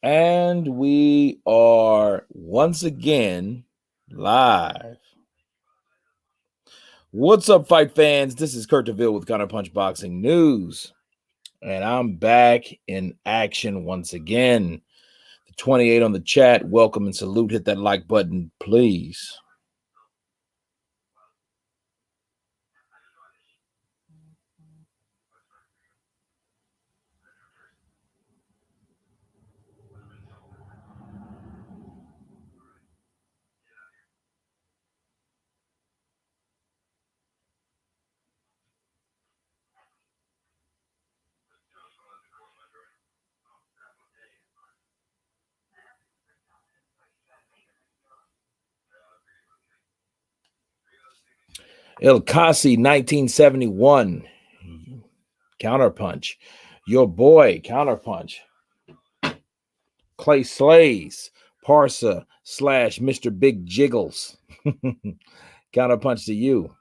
And we are once again live. What's up, fight fans? This is Kurt DeVille with Counterpunch Boxing News. And I'm back in action once again. The 28 on the chat, welcome and salute. Hit that like button, please. El Kasi, 1971. Counterpunch. Your boy, Counterpunch. Clay Slays, Parsa / Mr. Big Jiggles. Counterpunch to you.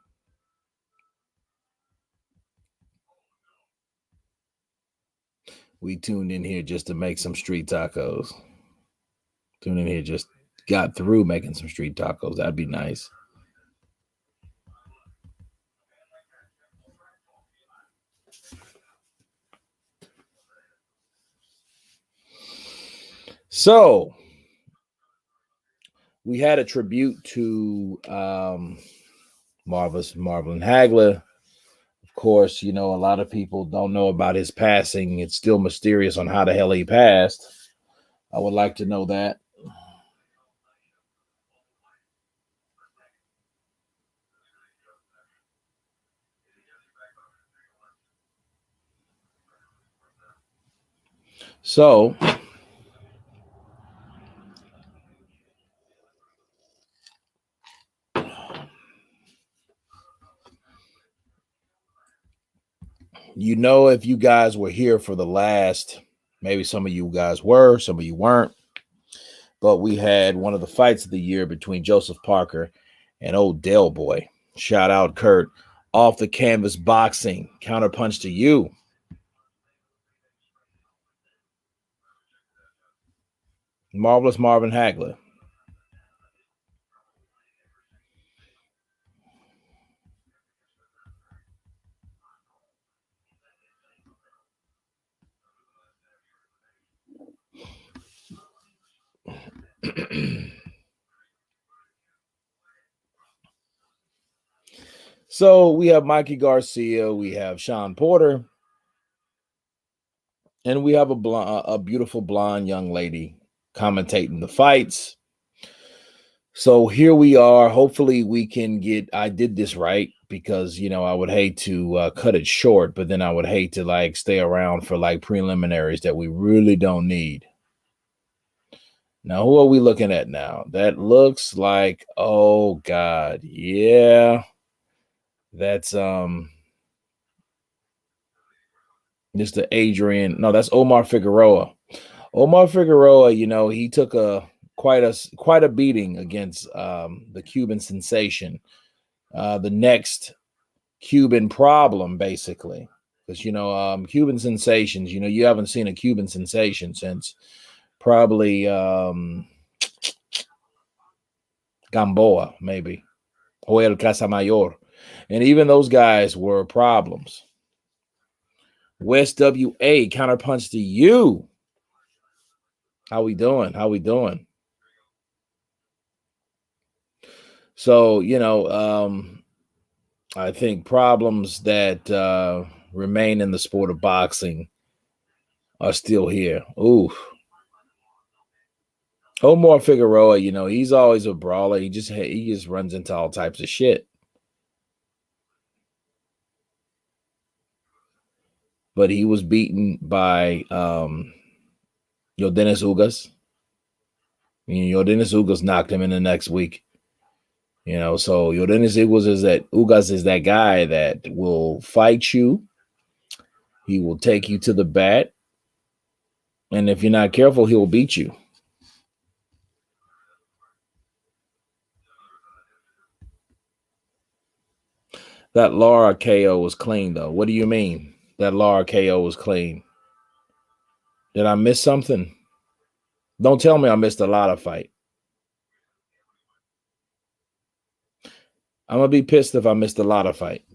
We tuned in here just to make some street tacos. Tuned in here just got through making some street tacos. That'd be nice. So we had a tribute to Marvelous Marvin Hagler. Of course, you know, a lot of people don't know about his passing. It's still mysterious on how the hell he passed. I would like to know that. So you know, if you guys were here for the last, maybe some of you guys were, some of you weren't, but we had one of the fights of the year between Joseph Parker and old Del Boy. Shout out Kurt. Off the Canvas Boxing. Counterpunch to you. Marvelous Marvin Hagler. So we have Mikey Garcia, we have Sean Porter, and we have a beautiful blonde young lady commentating the fights. So here we are. Hopefully we can get, I did this right because, you know, I would hate to cut it short, but then I would hate to like stay around for like preliminaries that we really don't need. Now, who are we looking at now? That looks like, oh God, yeah. That's Mr. Adrian. No, that's Omar Figueroa. Omar Figueroa, you know, he took quite a beating against the Cuban sensation. The next Cuban problem, basically. Because, you know, Cuban sensations, you know, you haven't seen a Cuban sensation since probably Gamboa, maybe, Joel Casamayor. And even those guys were problems. West WA, counterpunch to you. How we doing? How we doing? So, you know, I think problems that remain in the sport of boxing are still here. Ooh. Omar Figueroa, you know, he's always a brawler. He just runs into all types of shit. But he was beaten by Yordenis Ugas. I mean, Yordenis Ugas knocked him in the next week. You know, so Yordenis Ugas is that guy that will fight you. He will take you to the bat. And if you're not careful, he will beat you. That Lara KO was clean, though. What do you mean? That Lara KO was clean? Did I miss something? Don't tell me I missed a lot of fight. I'm gonna be pissed if I missed a lot of fight,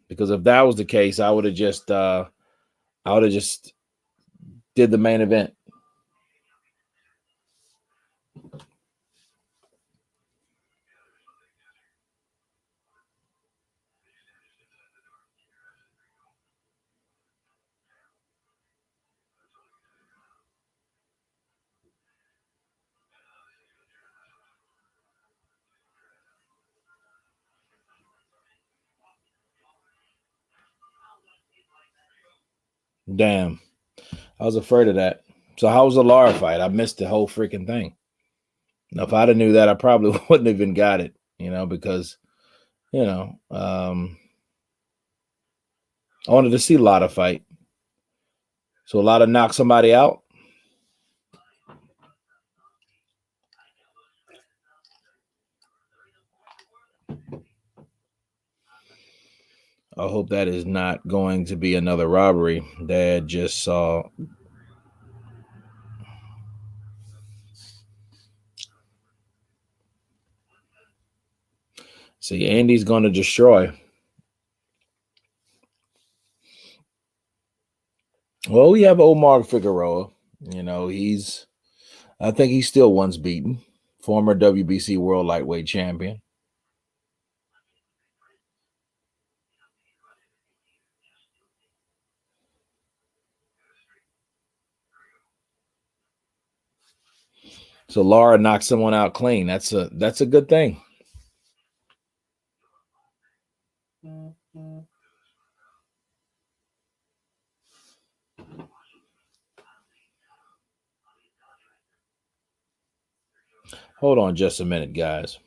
because if that was the case, I would have just did the main event. Damn, I was afraid of that. So how was the Lara fight? I missed the whole freaking thing. Now, if I'd have knew that, I probably wouldn't have even got it. Because I wanted to see Lotta fight. So Lotta knocked somebody out. I hope that is not going to be another robbery. Dad just saw. See, Andy's going to destroy. Well, we have Omar Figueroa. I think he's still once beaten. Former WBC World Lightweight Champion. So Lara knocked someone out clean. That's a good thing. Hold on just a minute, guys.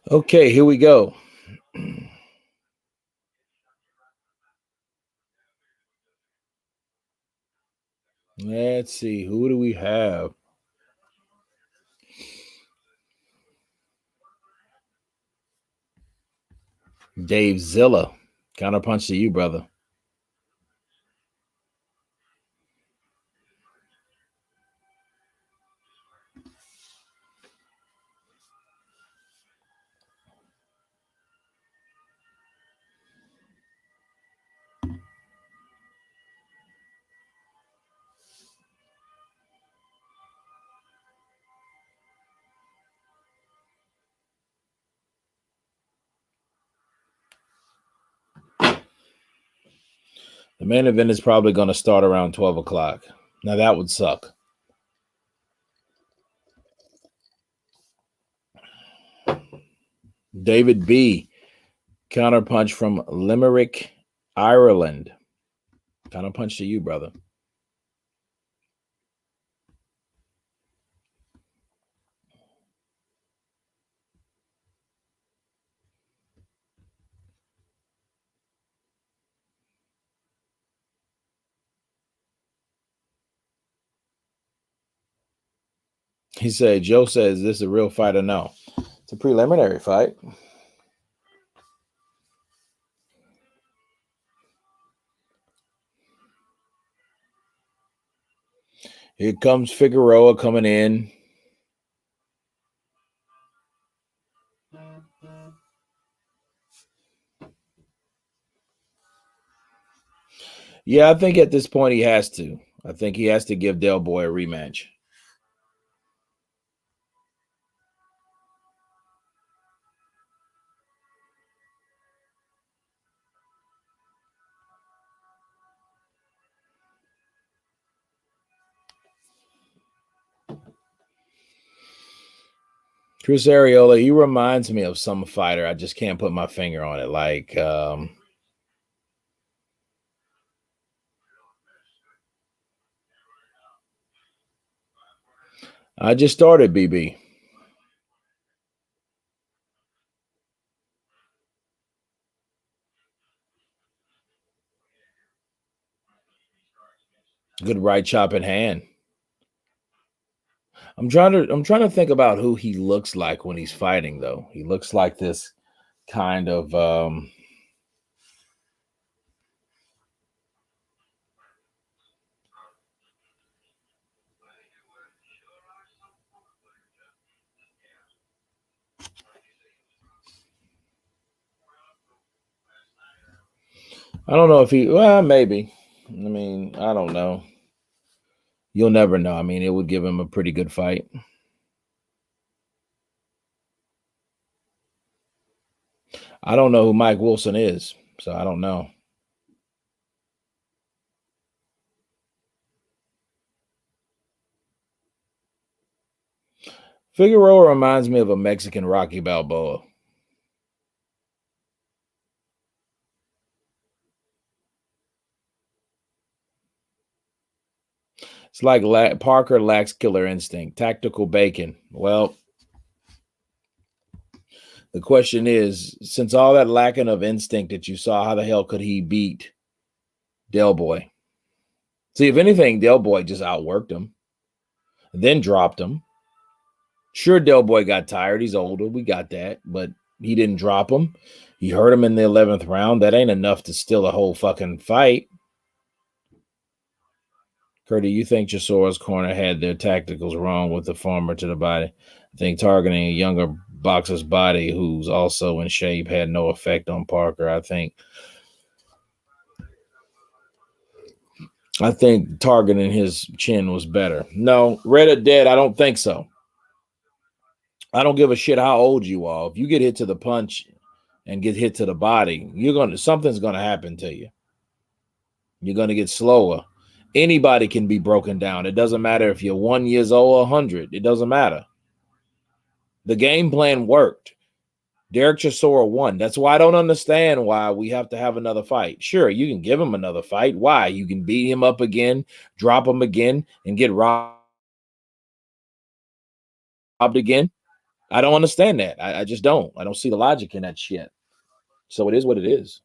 Okay, here we go. Let's see. Who do we have? Dave Zilla. Counterpunch to you, brother. The main event is probably going to start around 12 o'clock. Now, that would suck. David B. Counterpunch from Limerick, Ireland. Counterpunch to you, brother. He said, Joe says, this is a real fight or no? It's a preliminary fight. Here comes Figueroa coming in. Yeah, I think at this point he has to. I think he has to give Del Boy a rematch. Chris Arreola, he reminds me of some fighter. I just can't put my finger on it. Like, I just started BB. Good right chop in hand. I'm trying to think about who he looks like when he's fighting though. He looks like this kind of I don't know if he well maybe. I mean, I don't know. You'll never know. I mean, it would give him a pretty good fight. I don't know who Mike Wilson is, so I don't know. Figueroa reminds me of a Mexican Rocky Balboa. It's like Parker lacks killer instinct, tactical bacon. Well, the question is, since all that lacking of instinct that you saw, how the hell could he beat Del Boy? See, if anything, Del Boy just outworked him, then dropped him. Sure, Del Boy got tired. He's older. We got that, but he didn't drop him. He hurt him in the 11th round. That ain't enough to steal a whole fucking fight. Curdy, you think Chisora's corner had their tacticals wrong with the former to the body? I think targeting a younger boxer's body who's also in shape had no effect on Parker. I think targeting his chin was better. No, red or dead, I don't think so. I don't give a shit how old you are. If you get hit to the punch and get hit to the body, something's gonna happen to you. You're gonna get slower. Anybody can be broken down. It doesn't matter if you're 1 year old or 100. It doesn't matter. The game plan worked. Derek Chisora won. That's why I don't understand why we have to have another fight. Sure, you can give him another fight. Why? You can beat him up again, drop him again, and get robbed again. I don't understand that. I just don't. I don't see the logic in that shit. So it is what it is.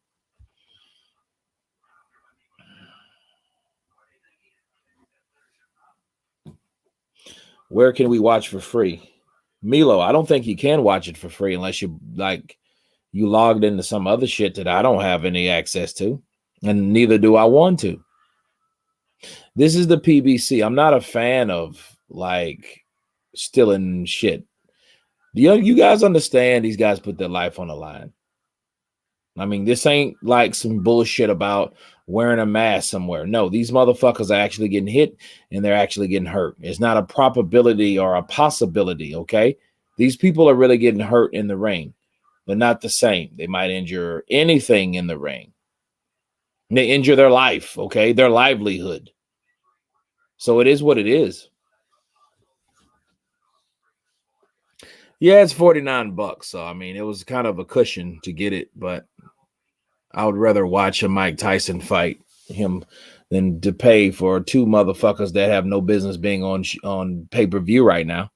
Where can we watch for free? Milo, I don't think you can watch it for free unless you logged into some other shit that I don't have any access to, and neither do I want to. This is the PBC. I'm not a fan of like stealing shit. Do you guys understand these guys put their life on the line? I mean, this ain't like some bullshit about wearing a mask somewhere. No, these motherfuckers are actually getting hit and they're actually getting hurt. It's not a probability or a possibility, okay? These people are really getting hurt in the ring. They're not the same. They might injure anything in the ring. They injure their life, okay? Their livelihood. So it is what it is. Yeah, it's $49. So I mean, it was kind of a cushion to get it, but I would rather watch a Mike Tyson fight him than to pay for two motherfuckers that have no business being on pay-per-view right now.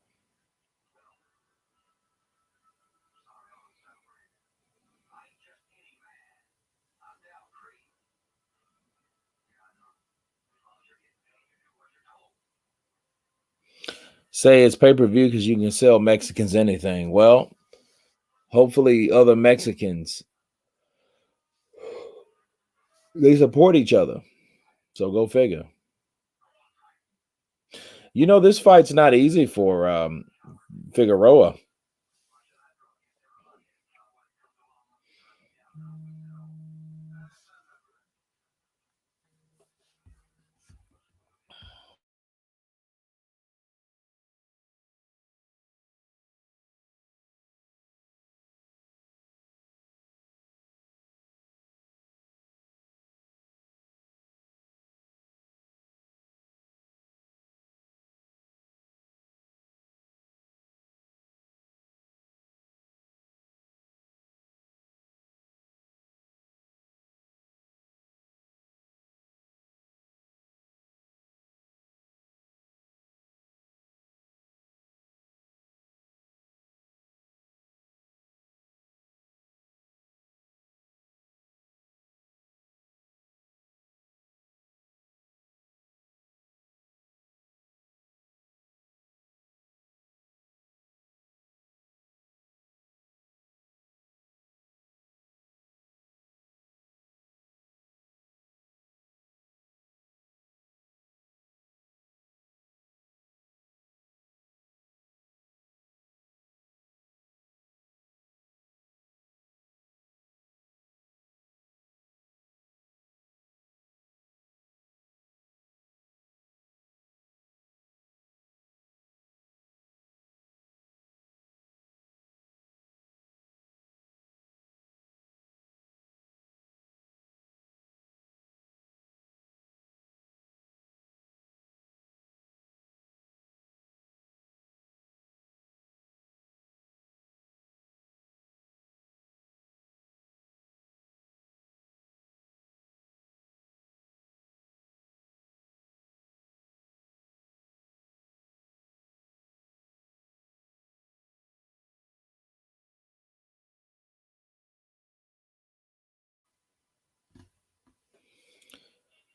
Say it's pay-per-view because you can sell Mexicans anything. Well, hopefully other Mexicans they support each other. So go figure. You know, this fight's not easy for Figueroa.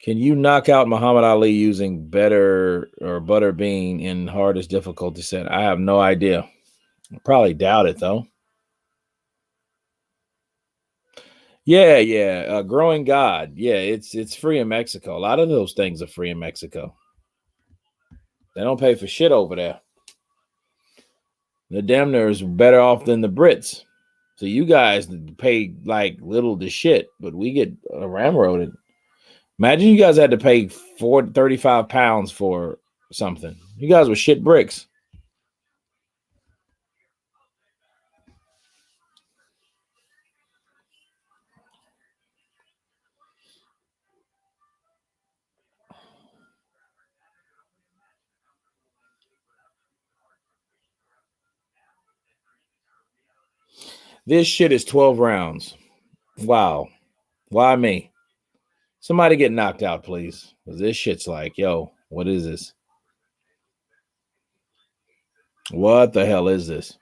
Can you knock out Muhammad Ali using better or butter bean in hardest difficulty set? I have no idea. I probably doubt it though. Yeah, yeah. Growing God. Yeah, it's free in Mexico. A lot of those things are free in Mexico. They don't pay for shit over there. The damn near is better off than the Brits. So you guys pay like little to shit, but we get ramroded. Imagine you guys had to pay 35 pounds for something. You guys were shit bricks. This shit is 12 rounds. Wow. Why me? Somebody get knocked out, please. Because this shit's like, yo, what is this? What the hell is this?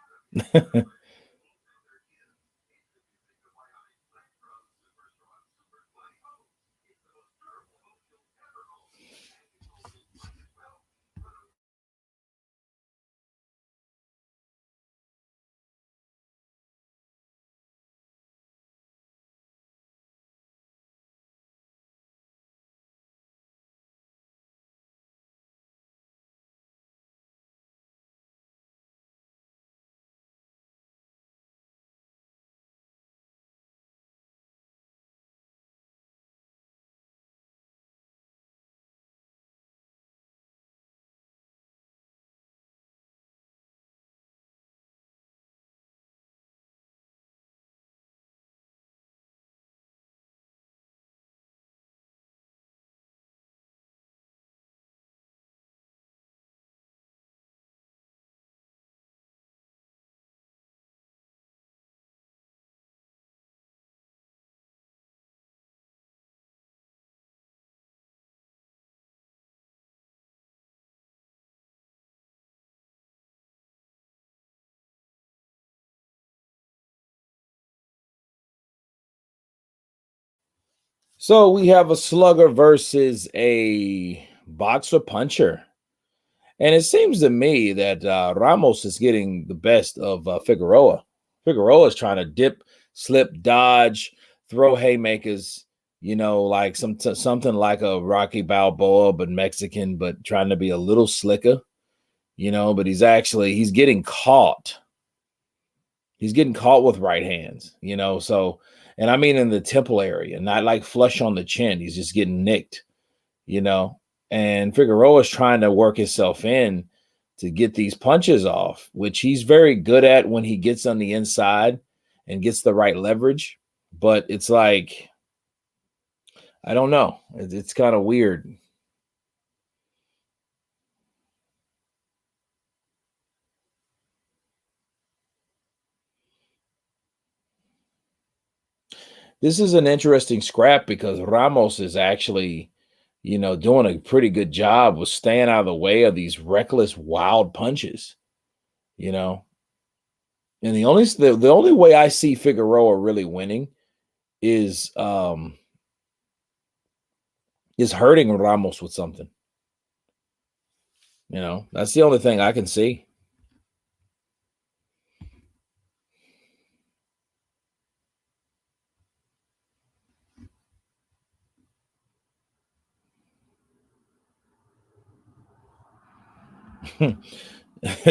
So we have a slugger versus a boxer puncher. And it seems to me that Ramos is getting the best of Figueroa. Figueroa is trying to dip, slip, dodge, throw haymakers, like something like a Rocky Balboa, but Mexican, but trying to be a little slicker, but he's getting caught. He's getting caught with right hands, so, and I mean in the temple area, not like flush on the chin. He's just getting nicked, you know, and Figueroa is trying to work himself in to get these punches off, which he's very good at when he gets on the inside and gets the right leverage. But it's like, I don't know. It's kind of weird. This is an interesting scrap because Ramos is actually, doing a pretty good job with staying out of the way of these reckless, wild punches, you know. And the only way I see Figueroa really winning is is hurting Ramos with something. That's the only thing I can see.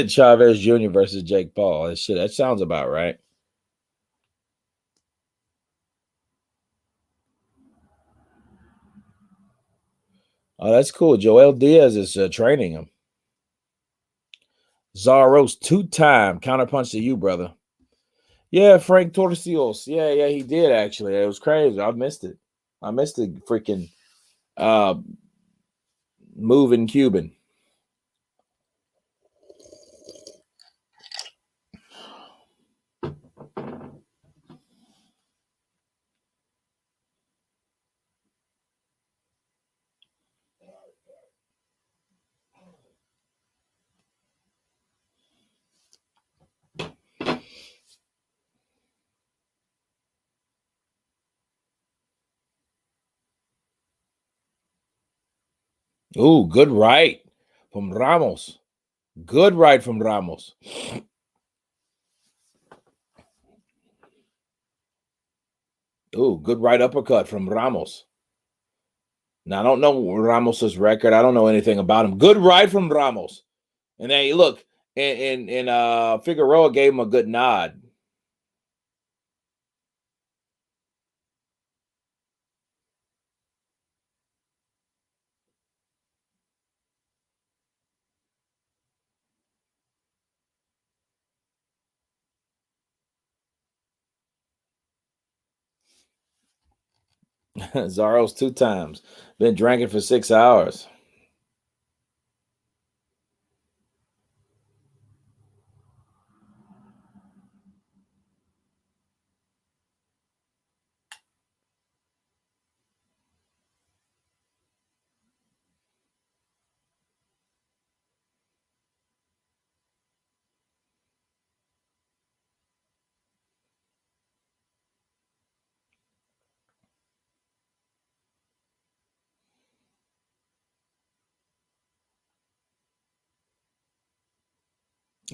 Chavez Jr. versus Jake Paul. That sounds about right. Oh, that's cool. Joel Diaz is training him. Zaros, two-time counterpunch to you, brother. Yeah, Frank Torcios. Yeah, yeah, he did actually. It was crazy. I missed it. I missed the freaking uh moving Cuban. Ooh, good right from Ramos. Good right from Ramos. Ooh, good right uppercut from Ramos. Now, I don't know Ramos's record. I don't know anything about him. Good right from Ramos. And then look, and Figueroa gave him a good nod. Zaro's 2 times. Been drinking for 6 hours.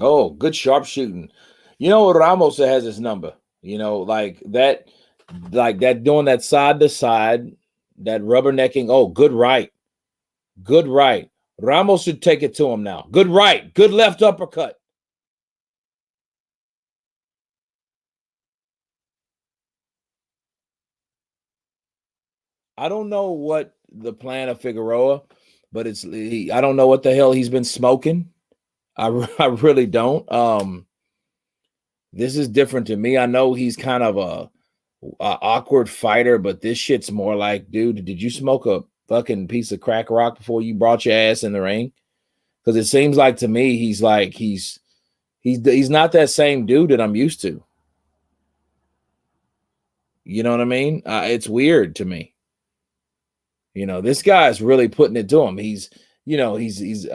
Oh, good sharpshooting. You know what Ramos has his number. You know, like that doing that side to side, that rubbernecking. Oh, good right. Good right. Ramos should take it to him now. Good right. Good left uppercut. I don't know what the plan of Figueroa, but I don't know what the hell he's been smoking. I really don't. This is different to me. I know he's kind of a awkward fighter, but this shit's more like, dude, did you smoke a fucking piece of crack rock before you brought your ass in the ring? Because it seems like to me he's not that same dude that I'm used to. You know what I mean? It's weird to me. You know, this guy's really putting it to him. You know, he's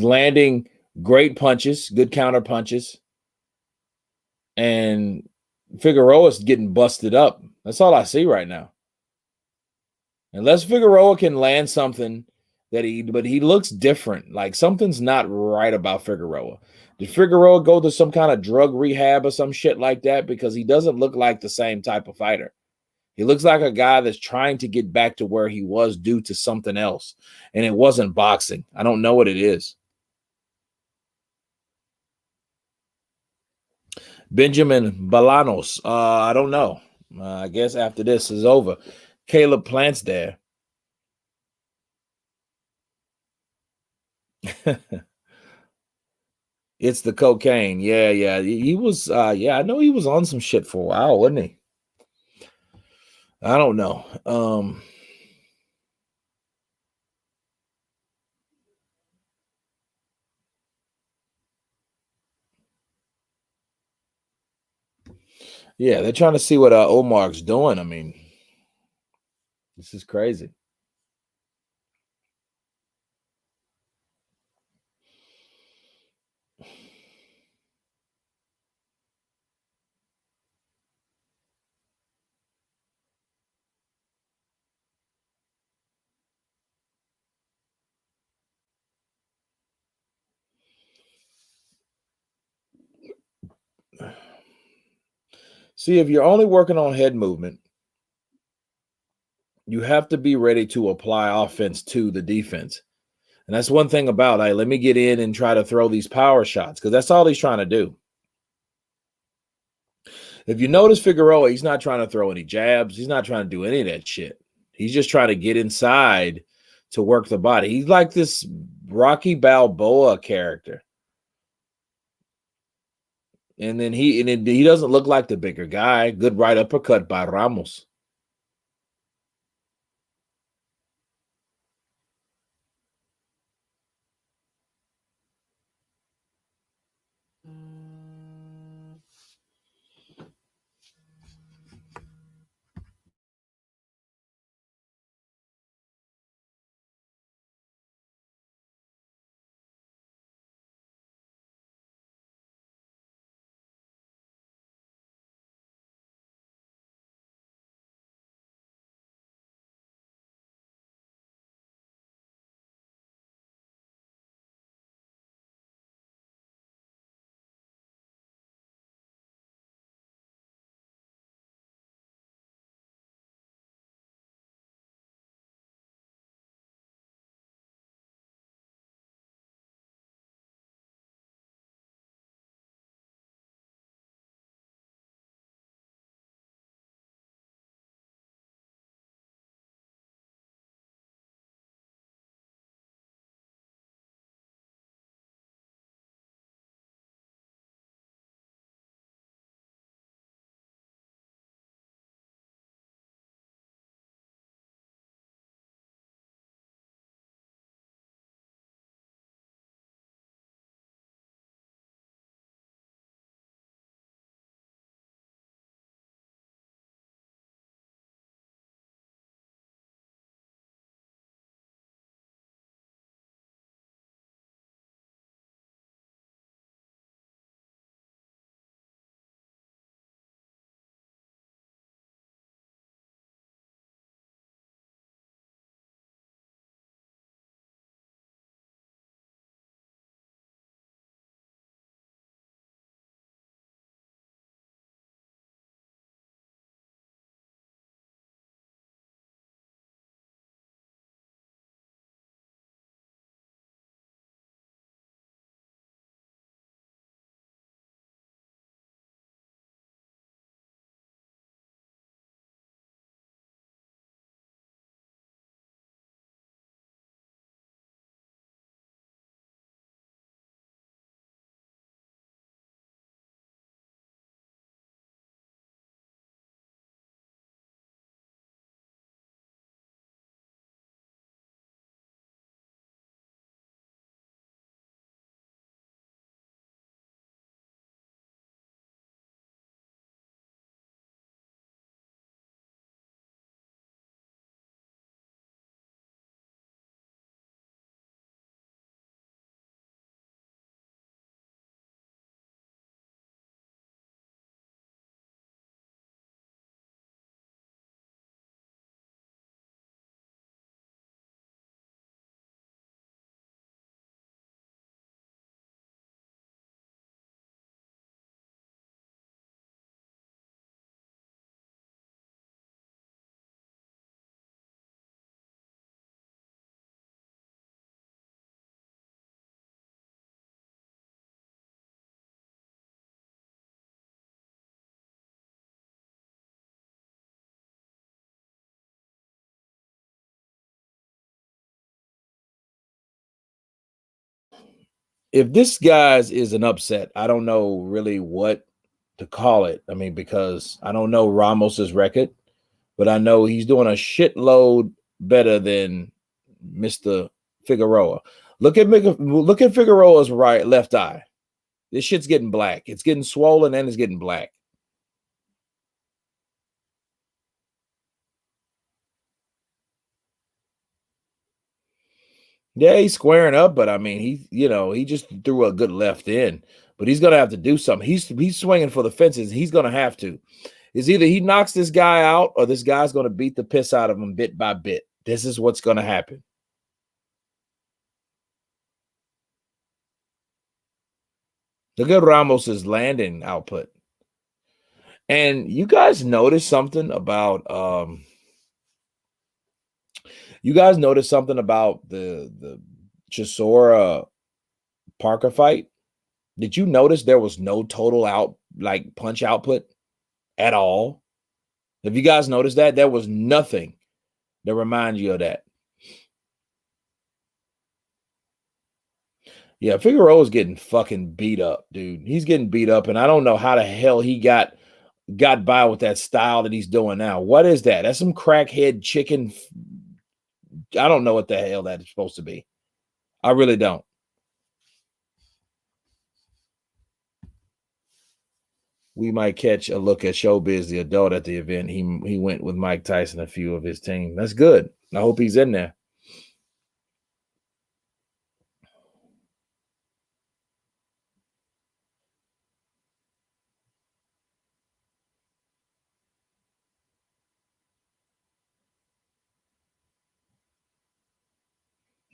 landing great punches, good counter punches, and Figueroa's getting busted up. That's all I see right now. Unless Figueroa can land something but he looks different. Like something's not right about Figueroa. Did Figueroa go to some kind of drug rehab or some shit like that? Because he doesn't look like the same type of fighter. He looks like a guy that's trying to get back to where he was due to something else. And it wasn't boxing. I don't know what it is. Benjamin Balanos. I don't know. I guess after this is over. Caleb Plant's there. It's the cocaine. Yeah, yeah. He was yeah, I know he was on some shit for a while, wasn't he? I don't know. Yeah, they're trying to see what Omar's doing. I mean, this is crazy. See, if you're only working on head movement, you have to be ready to apply offense to the defense. And that's one thing about, hey, let me get in and try to throw these power shots because that's all he's trying to do. If you notice Figueroa, he's not trying to throw any jabs. He's not trying to do any of that shit. He's just trying to get inside to work the body. He's like this Rocky Balboa character. And then he doesn't look like the bigger guy. Good right uppercut by Ramos. if this guy's is an upset, I don't know really what to call it. I mean, because I don't know Ramos's record, but I know he's doing a shitload better than Mr. Figueroa. Look at Figueroa's left eye. This shit's getting black. It's getting swollen and it's getting black. Yeah, he's squaring up, but I mean, he just threw a good left in. But he's gonna have to do something. He's swinging for the fences. He's gonna have to. Is either he knocks this guy out or this guy's gonna beat the piss out of him bit by bit. This is what's gonna happen. Look at Ramos's landing output. And you guys notice something about the Chisora Parker fight? Did you notice there was no total punch output at all? Have you guys noticed that? There was nothing that reminds you of that. Yeah, Figueroa's getting fucking beat up, dude. He's getting beat up, and I don't know how the hell he got by with that style that he's doing now. What is that? That's some crackhead chicken. I don't know what the hell that is supposed to be. I really don't. We might catch a look at Showbiz, the adult, at the event. He went with Mike Tyson, a few of his team. That's good. I hope he's in there.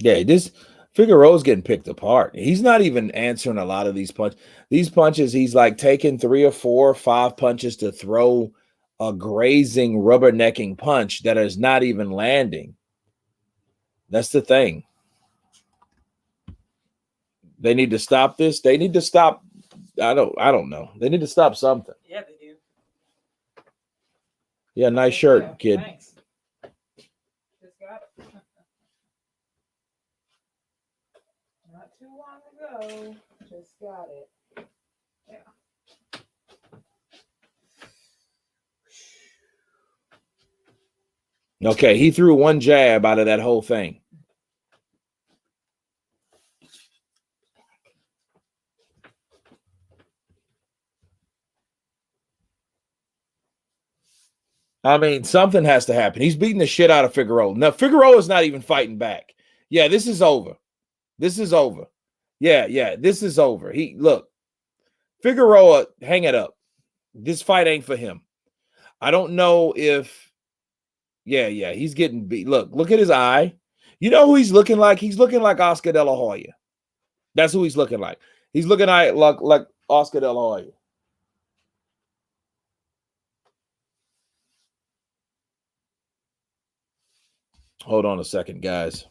Yeah, this Figueroa's getting picked apart. He's not even answering a lot of these punches. These punches, he's like taking 3 or 4 or 5 punches to throw a grazing, rubbernecking punch that is not even landing. That's the thing. They need to stop this. They need to stop. I don't know. They need to stop something. Yeah, they do. Yeah, nice shirt, kid. Thanks. Just got it. Not too long ago. Just got it. Yeah. Okay, he threw one jab out of that whole thing. I mean, something has to happen. He's beating the shit out of Figueroa. Now, Figueroa is not even fighting back. Yeah, this is over. This is over. Yeah, this is over. Look, Figueroa, hang it up. This fight ain't for him. I don't know if, yeah, he's getting beat. Look at his eye. You know who he's looking like? He's looking like Oscar De La Hoya. That's who he's looking like. He's looking like Oscar De La Hoya. Hold on a second, guys.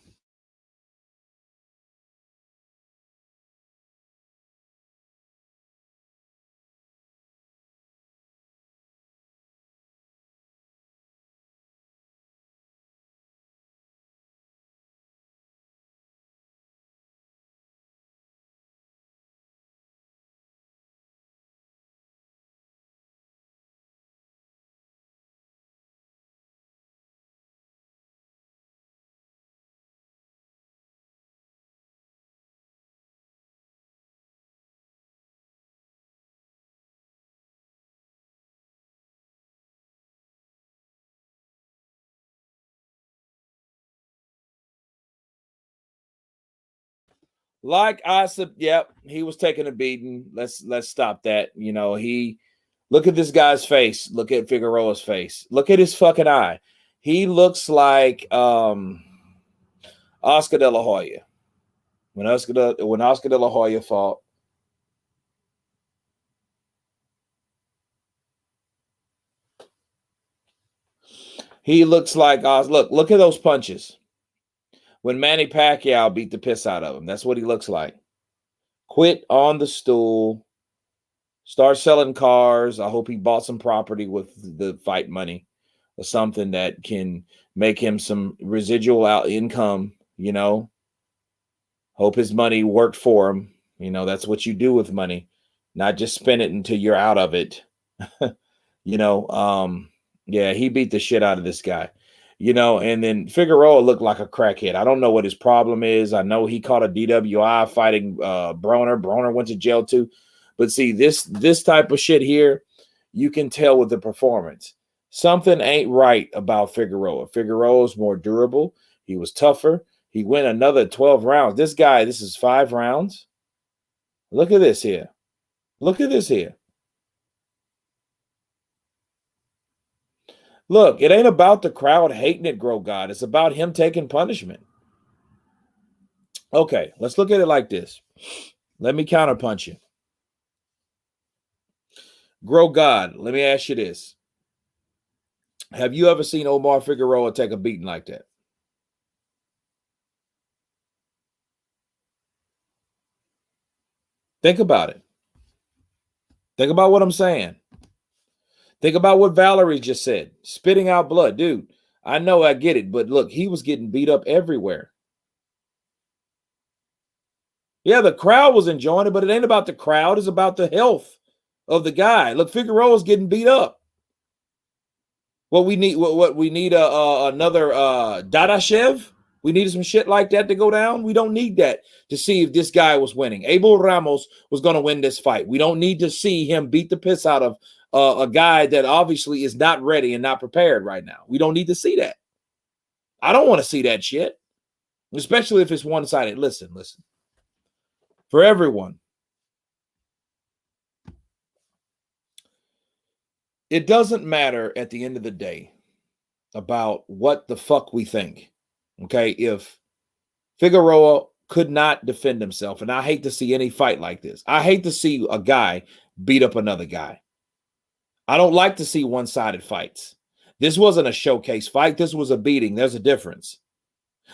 Like I said, yep, he was taking a beating. Let's stop that. You know, look at this guy's face. Look at Figueroa's face. Look at his fucking eye. He looks like Oscar De La Hoya. When Oscar De La Hoya fought. He looks like look at those punches. When Manny Pacquiao beat the piss out of him, that's what he looks like. Quit on the stool. Start selling cars. I hope he bought some property with the fight money or something that can make him some residual income, you know. Hope his money worked for him. You know, that's what you do with money, not just spend it until you're out of it. You know, yeah, he beat the shit out of this guy. You know, and then Figueroa looked like a crackhead. I don't know what his problem is. I know he caught a DWI fighting Broner. Broner went to jail too. But see, this type of shit here, you can tell with the performance. Something ain't right about Figueroa. Figueroa's more durable. He was tougher. He went another 12 rounds. This guy, this is 5 rounds. Look at this here. Look at this here. Look, it ain't about the crowd hating it, Grow God. It's about him taking punishment. Okay, let's look at it like this. Let me counterpunch you. Grow God, let me ask you this. Have you ever seen Omar Figueroa take a beating like that? Think about it. Think about what I'm saying. Think about what Valerie just said. Spitting out blood. Dude, I know I get it, but look, he was getting beat up everywhere. Yeah, the crowd was enjoying it, but it ain't about the crowd. It's about the health of the guy. Look, Figueroa's getting beat up. What we need, what we need, another Dadashev. We needed some shit like that to go down. We don't need that to see if this guy was winning. Abel Ramos was going to win this fight. We don't need to see him beat the piss out of a guy that obviously is not ready and not prepared right now. We don't need to see that. I don't want to see that shit, especially if it's one-sided. Listen. For everyone, it doesn't matter at the end of the day about what the fuck we think. Okay, if Figueroa could not defend himself, and I hate to see any fight like this. I hate to see a guy beat up another guy. I don't like to see one-sided fights. This wasn't a showcase fight. This was a beating. There's a difference.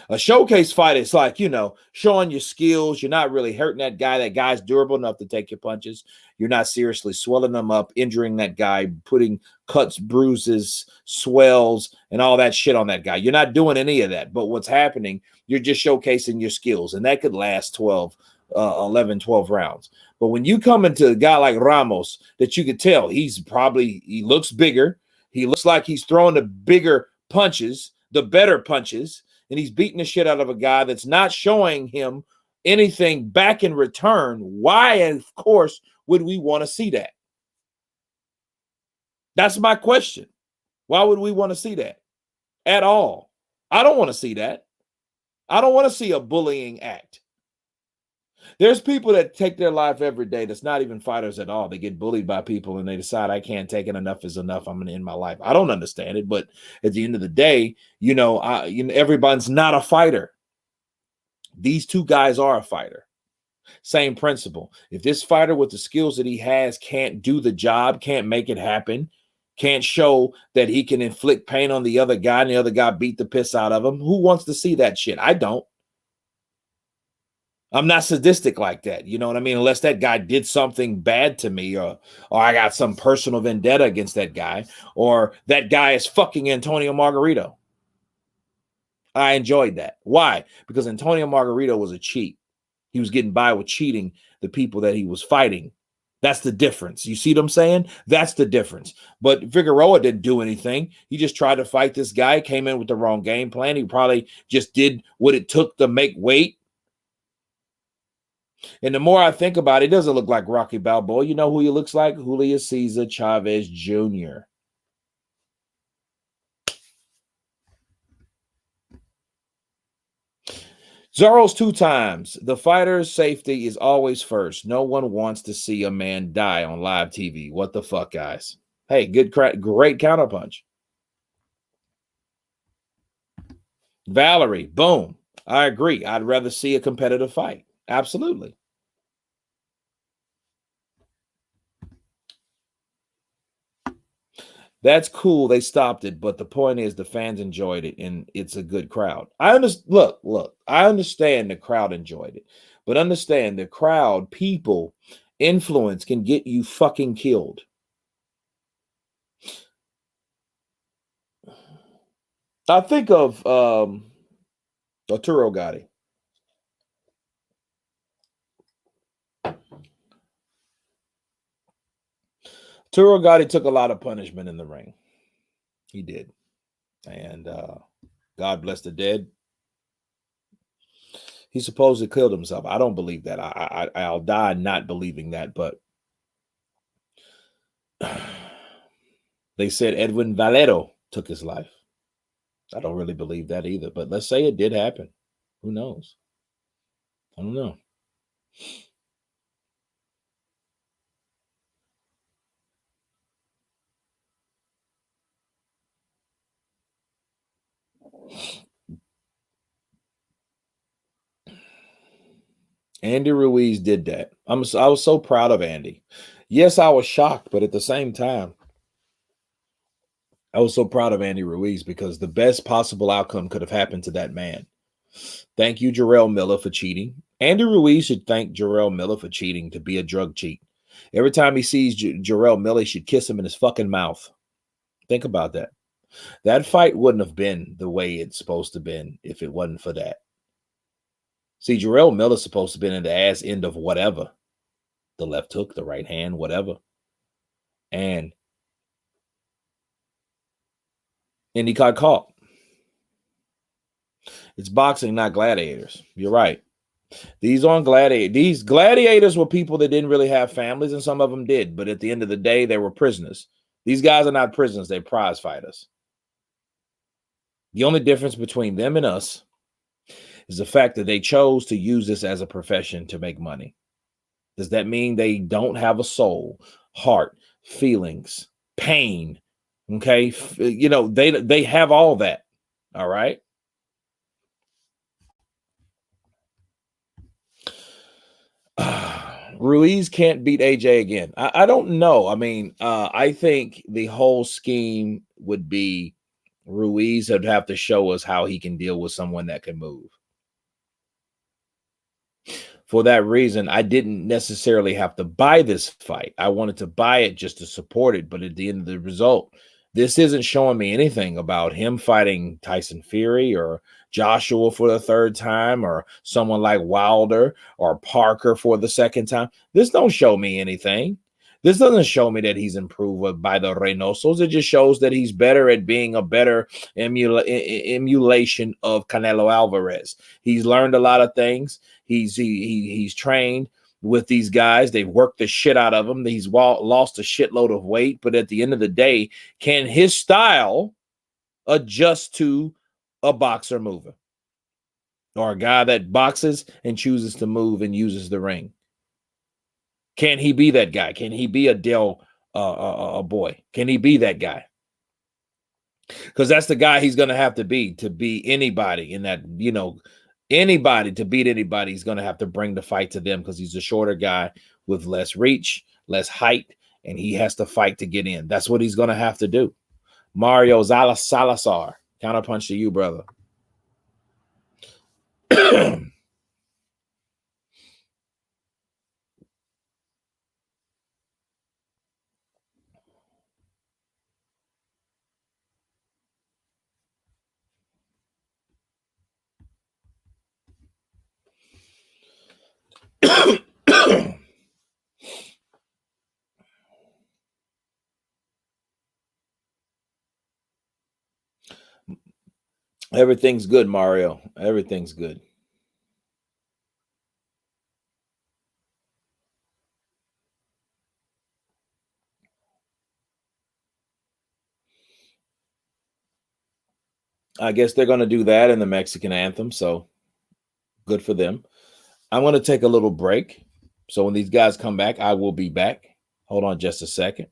A showcase fight is like, you know, showing your skills. You're not really hurting that guy. That guy's durable enough to take your punches. You're not seriously swelling them up, injuring that guy, putting cuts, bruises, swells, and all that shit on that guy. You're not doing any of that. But what's happening, you're just showcasing your skills. And that could last 11, 12 rounds. But when you come into a guy like Ramos, that you could tell he looks bigger. He looks like he's throwing the bigger punches, the better punches. And he's beating the shit out of a guy that's not showing him anything back in return. Why, of course, would we want to see that? That's my question. Why would we want to see that at all? I don't want to see that. I don't want to see a bullying act. There's people that take their life every day that's not even fighters at all. They get bullied by people and they decide, I can't take it. Enough is enough. I'm going to end my life. I don't understand it. But at the end of the day, everybody's not a fighter. These two guys are a fighter. Same principle. If this fighter with the skills that he has can't do the job, can't make it happen, can't show that he can inflict pain on the other guy and the other guy beat the piss out of him, who wants to see that shit? I don't. I'm not sadistic like that. You know what I mean? Unless that guy did something bad to me or I got some personal vendetta against that guy or that guy is fucking Antonio Margarito. I enjoyed that. Why? Because Antonio Margarito was a cheat. He was getting by with cheating the people that he was fighting. That's the difference. You see what I'm saying? That's the difference. But Figueroa didn't do anything. He just tried to fight this guy, came in with the wrong game plan. He probably just did what it took to make weight. And the more I think about it, it doesn't look like Rocky Balboa. You know who he looks like? Julio Cesar Chavez Jr. Zorro's 2 times. The fighter's safety is always first. No one wants to see a man die on live TV. What the fuck, guys? Hey, great counterpunch. Valerie, boom. I agree. I'd rather see a competitive fight. Absolutely. That's cool. They stopped it, but the point is the fans enjoyed it, and it's a good crowd. Look. I understand the crowd enjoyed it, but understand the crowd, people, influence can get you fucking killed. I think of Arturo Gatti. Turo Gotti took a lot of punishment in the ring. He did. And God bless the dead. He supposedly killed himself. I don't believe that. I'll die not believing that. But they said Edwin Valero took his life. I don't really believe that either. But let's say it did happen. Who knows? I don't know. Andy Ruiz did that. I was so proud of Andy. Yes, I was shocked, but at the same time, I was so proud of Andy Ruiz because the best possible outcome could have happened to that man. Thank you, Jarrell Miller, for cheating. Andy Ruiz should thank Jarrell Miller for cheating to be a drug cheat. Every time he sees Jarrell Miller, he should kiss him in his fucking mouth. Think about that. That fight wouldn't have been the way it's supposed to have been if it wasn't for that. See, Jarrell Miller's supposed to have been in the ass end of whatever. The left hook, the right hand, whatever. And he got caught. It's boxing, not gladiators. You're right. These aren't gladiators. These gladiators were people that didn't really have families, and some of them did. But at the end of the day, they were prisoners. These guys are not prisoners. They're prize fighters. The only difference between them and us is the fact that they chose to use this as a profession to make money. Does that mean they don't have a soul, heart, feelings, pain? Okay. You know, they have all that. All right. Ruiz can't beat AJ again. I don't know. I mean, I think the whole scheme would be Ruiz would have to show us how he can deal with someone that can move. For that reason, I didn't necessarily have to buy this fight. I wanted to buy it just to support it. But at the end of the result, this isn't showing me anything about him fighting Tyson Fury or Joshua for the third time or someone like Wilder or Parker for the second time. This don't show me anything. This doesn't show me that he's improved by the Reynosos. It just shows that he's better at being a better emulation of Canelo Alvarez. He's learned a lot of things. He's trained with these guys. They've worked the shit out of him. He's lost a shitload of weight. But at the end of the day, can his style adjust to a boxer mover or a guy that boxes and chooses to move and uses the ring? Can he be that guy? Can he be a Dell boy? Can he be that guy? Because that's the guy he's going to have to be anybody in that, you know, anybody to beat anybody. He's going to have to bring the fight to them because he's a shorter guy with less reach, less height, and he has to fight to get in. That's what he's going to have to do. Mario Salazar, counterpunch to you, brother. Everything's good, Mario. Everything's good. I guess they're going to do that in the Mexican anthem. So good for them. I'm going to take a little break. So when these guys come back, I will be back. Hold on just a second.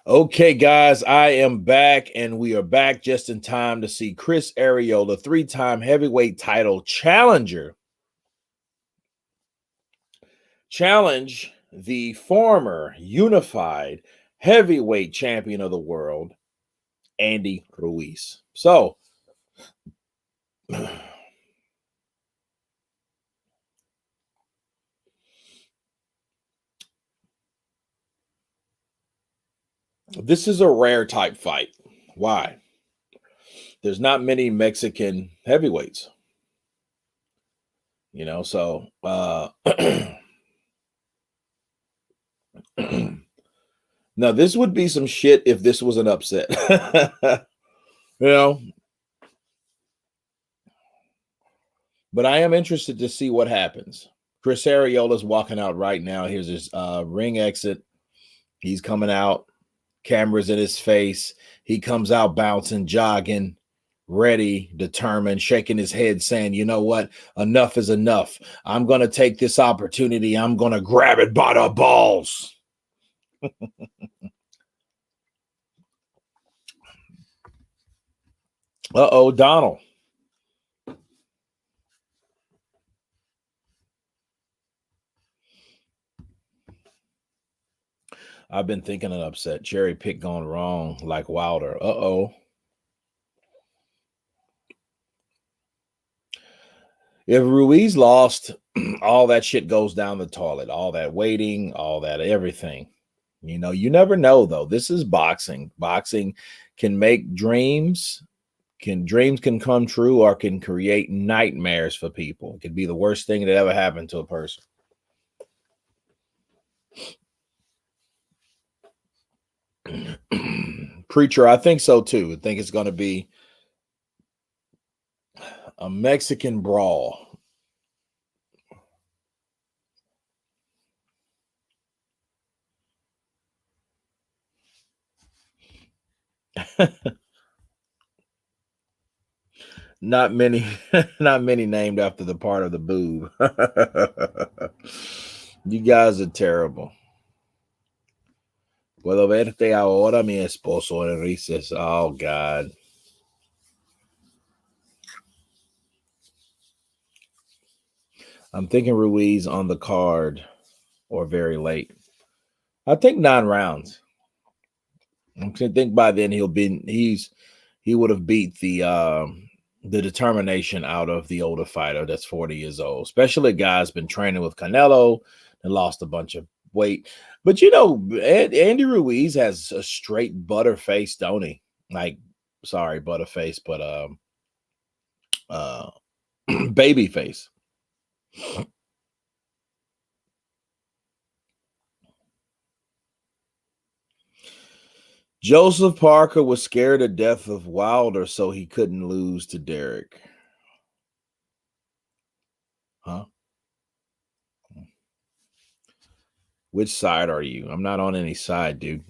Okay, guys, I am back, and we are back just in time to see Chris Arreola, three-time heavyweight title challenger, challenge the former unified heavyweight champion of the world, Andy Ruiz. So, this is a rare type fight. Why? There's not many Mexican heavyweights, so now this would be some shit if this was an upset. you know, but I am interested to see what happens. Chris Arreola's walking out right now. Here's his ring exit. He's coming out, cameras in his face. He comes out bouncing, jogging, ready, determined, shaking his head, saying, you know what? Enough is enough. I'm going to take this opportunity. I'm going to grab it by the balls. Uh-oh, Donald. I've been thinking an upset. Cherry pick gone wrong like Wilder. Uh-oh. If Ruiz lost, all that shit goes down the toilet. All that waiting, all that everything. You never know, though. This is boxing. Boxing can make dreams can come true or can create nightmares for people. It could be the worst thing that ever happened to a person. Preacher, I think so too. I think it's going to be a Mexican brawl. Not many named after the part of the boob. You guys are terrible. Puedo verte ahora, mi esposo, Enriquez. Oh, God. I'm thinking Ruiz on the card or very late. I think 9 rounds. I think by then he would have beat the determination out of the older fighter that's 40 years old, especially a guy's been training with Canelo and lost a bunch of weight. But Andy Ruiz has a straight butter face, don't he? Like, sorry, butterface, but baby face. Joseph Parker was scared to death of Wilder, so he couldn't lose to Derek. Huh? Which side are you? I'm not on any side, dude.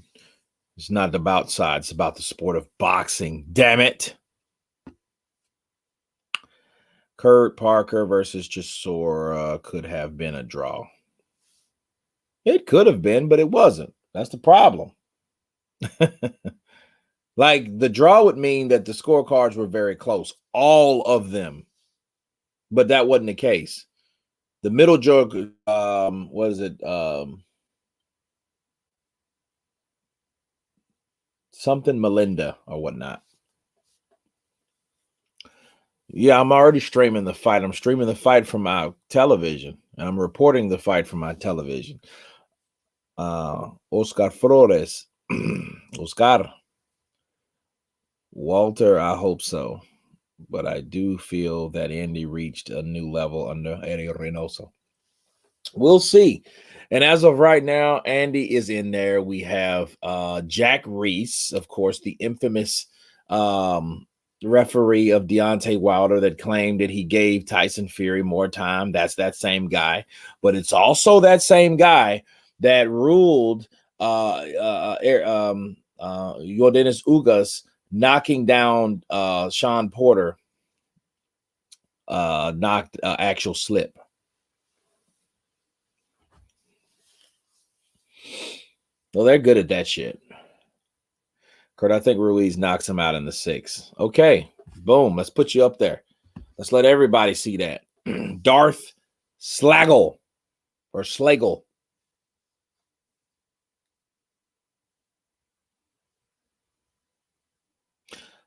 It's not about sides. It's about the sport of boxing. Damn it. Kurt Parker versus Chisora could have been a draw. It could have been, but it wasn't. That's the problem. Like, the draw would mean that the scorecards were very close. All of them. But that wasn't the case. The middle joke, what is it? Something Melinda or whatnot. Yeah, I'm already streaming the fight. I'm streaming the fight from my television, and I'm reporting the fight from my television. Oscar Flores. Oscar. Walter, I hope so. But I do feel that Andy reached a new level under Eddie Reynoso. We'll see. And as of right now, Andy is in there. We have Jack Reese, of course, the infamous referee of Deontay Wilder that claimed that he gave Tyson Fury more time. That's that same guy. But it's also that same guy that ruled Yordenis Ugas knocking down Sean Porter, knocked actual slip. Well, they're good at that shit. Kurt, I think Ruiz knocks him out in the 6th. Okay, boom. Let's put you up there. Let's let everybody see that. Darth Slagle or Slagle.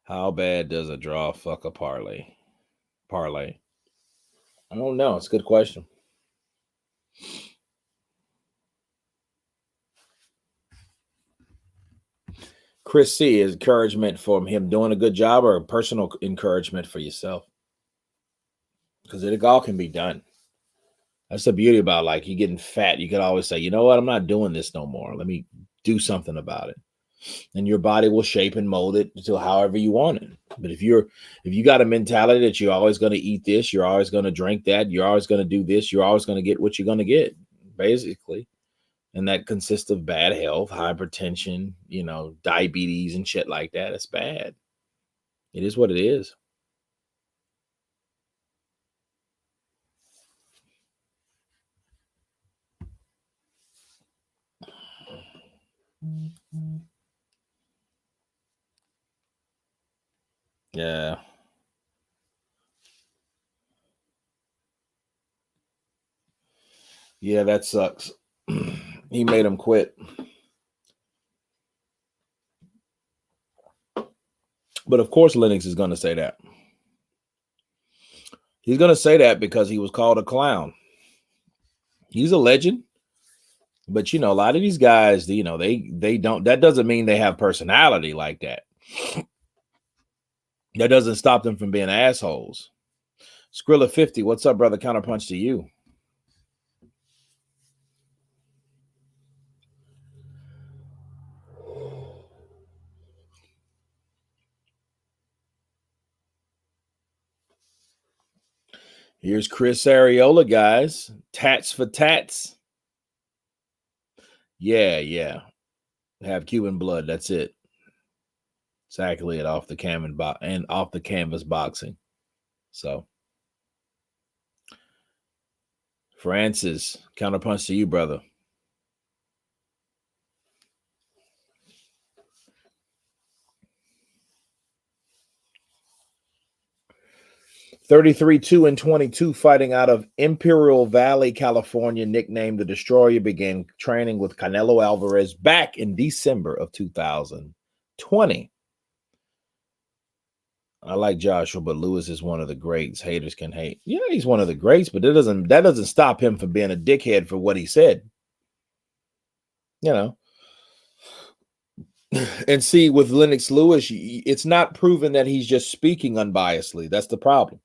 How bad does a draw fuck a parlay? I don't know. It's a good question. Chris C, is encouragement for him doing a good job or personal encouragement for yourself? Because it all can be done. That's the beauty about, like, you getting fat. You could always say, you know what? I'm not doing this no more. Let me do something about it. And your body will shape and mold it to however you want it. But if you got a mentality that you're always going to eat this, you're always going to drink that, you're always going to do this, you're always going to get what you're going to get, basically. And that consists of bad health, hypertension, diabetes and shit like that. It's bad. It is what it is. Yeah. Yeah, that sucks. He made him quit. But of course, Lennox is going to say that. He's going to say that because he was called a clown. He's a legend. But, a lot of these guys, they don't, that doesn't mean they have personality like that. That doesn't stop them from being assholes. Skrilla 50, what's up, brother? Counterpunch to you. Here's Chris Arreola, guys. Tats for tats. Yeah. Have Cuban blood. That's it. Exactly it off the canvas boxing. So, Francis, counterpunch to you, brother. $33, 2 and 22, fighting out of Imperial Valley, California, nicknamed the Destroyer, began training with Canelo Alvarez back in December of 2020. I like Joshua, but Lewis is one of the greats. Haters can hate. Yeah, he's one of the greats, but that doesn't stop him from being a dickhead for what he said. And see, with Lennox Lewis, it's not proven that he's just speaking unbiasedly. That's the problem.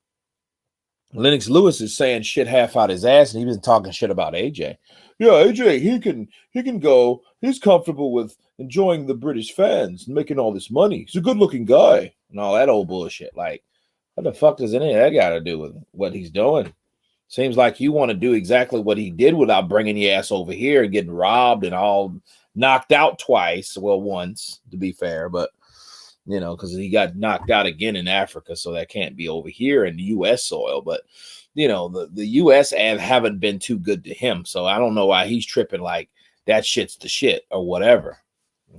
Lennox Lewis is saying shit half out his ass, and he's been talking shit about AJ. Yeah, AJ, he can go. He's comfortable with enjoying the British fans and making all this money. He's a good-looking guy and all that old bullshit. Like, what the fuck does any of that got to do with what he's doing? Seems like you want to do exactly what he did without bringing your ass over here and getting robbed and all knocked out twice. Well, once, to be fair, but because he got knocked out again in Africa, so that can't be over here in the U.S. soil. But, the U.S. haven't been too good to him, so I don't know why he's tripping like that shit's the shit or whatever.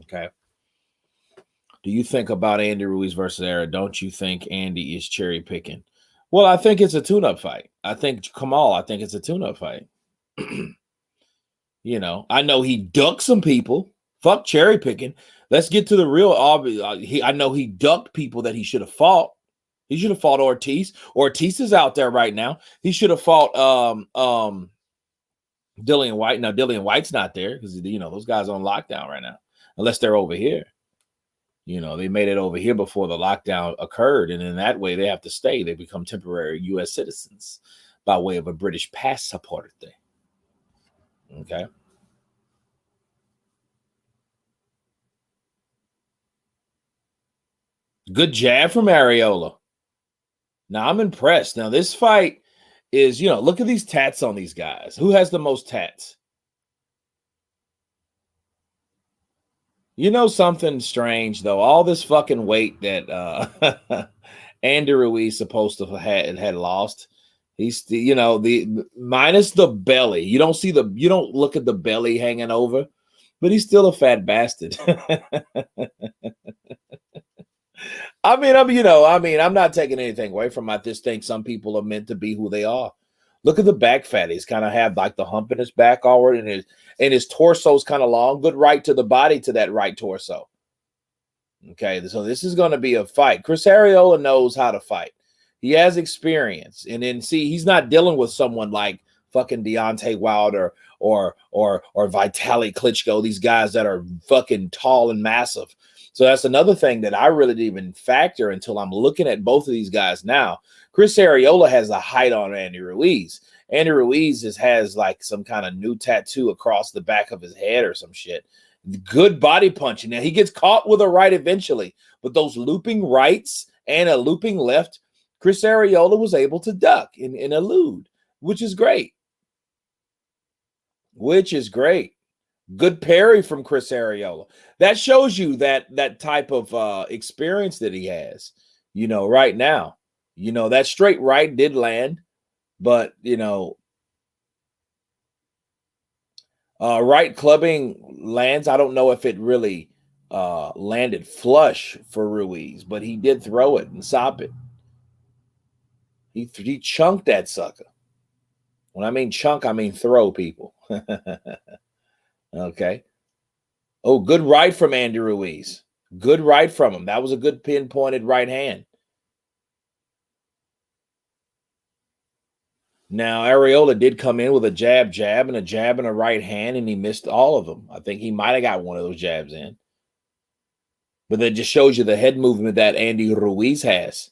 Okay. Do you think about Andy Ruiz versus Era? Don't you think Andy is cherry picking? Well, I think it's a tune-up fight. I think it's a tune-up fight. I know he ducked some people. Fuck cherry picking. Let's get to the real obvious. I know he ducked people that he should have fought. He should have fought Ortiz. Ortiz is out there right now. He should have fought Dillian White. Now Dillian White's not there because those guys are on lockdown right now, unless they're over here. They made it over here before the lockdown occurred, and in that way they have to stay. They become temporary U.S. citizens by way of a British passport thing. Okay. Good jab from Arreola. Now, I'm impressed. Now, this fight is, look at these tats on these guys. Who has the most tats? Something strange, though. All this fucking weight that Andy Ruiz supposed to had lost. He's, the minus the belly. You don't look at the belly hanging over. but he's still a fat bastard. I'm not taking anything away from him. I just think some people are meant to be who they are. Look at the back fat. He's kind of have like the hump in his back already, and his torso's kind of long. Good right to the body to that right torso. Okay, so this is going to be a fight. Chris Arreola knows how to fight. He has experience, and then see, he's not dealing with someone like fucking Deontay Wilder or Vitaly Klitschko. These guys that are fucking tall and massive. So that's another thing that I really didn't even factor until I'm looking at both of these guys now. Chris Arreola has the height on Andy Ruiz. Andy Ruiz has like some kind of new tattoo across the back of his head or some shit. Good body punching. Now he gets caught with a right eventually, but those looping rights and a looping left, Chris Arreola was able to duck and elude, which is great. Which is great. Good parry from Chris Arreola. That shows you that type of experience that he has, right now. That straight right did land, but, right clubbing lands. I don't know if it really landed flush for Ruiz, but he did throw it and stop it. He chunked that sucker. When I mean chunk, I mean throw, people. Okay. Oh, good right from Andy Ruiz. Good right from him. That was a good pinpointed right hand. Now, Arreola did come in with a jab, and a right hand, and he missed all of them. I think he might have got one of those jabs in. But that just shows you the head movement that Andy Ruiz has.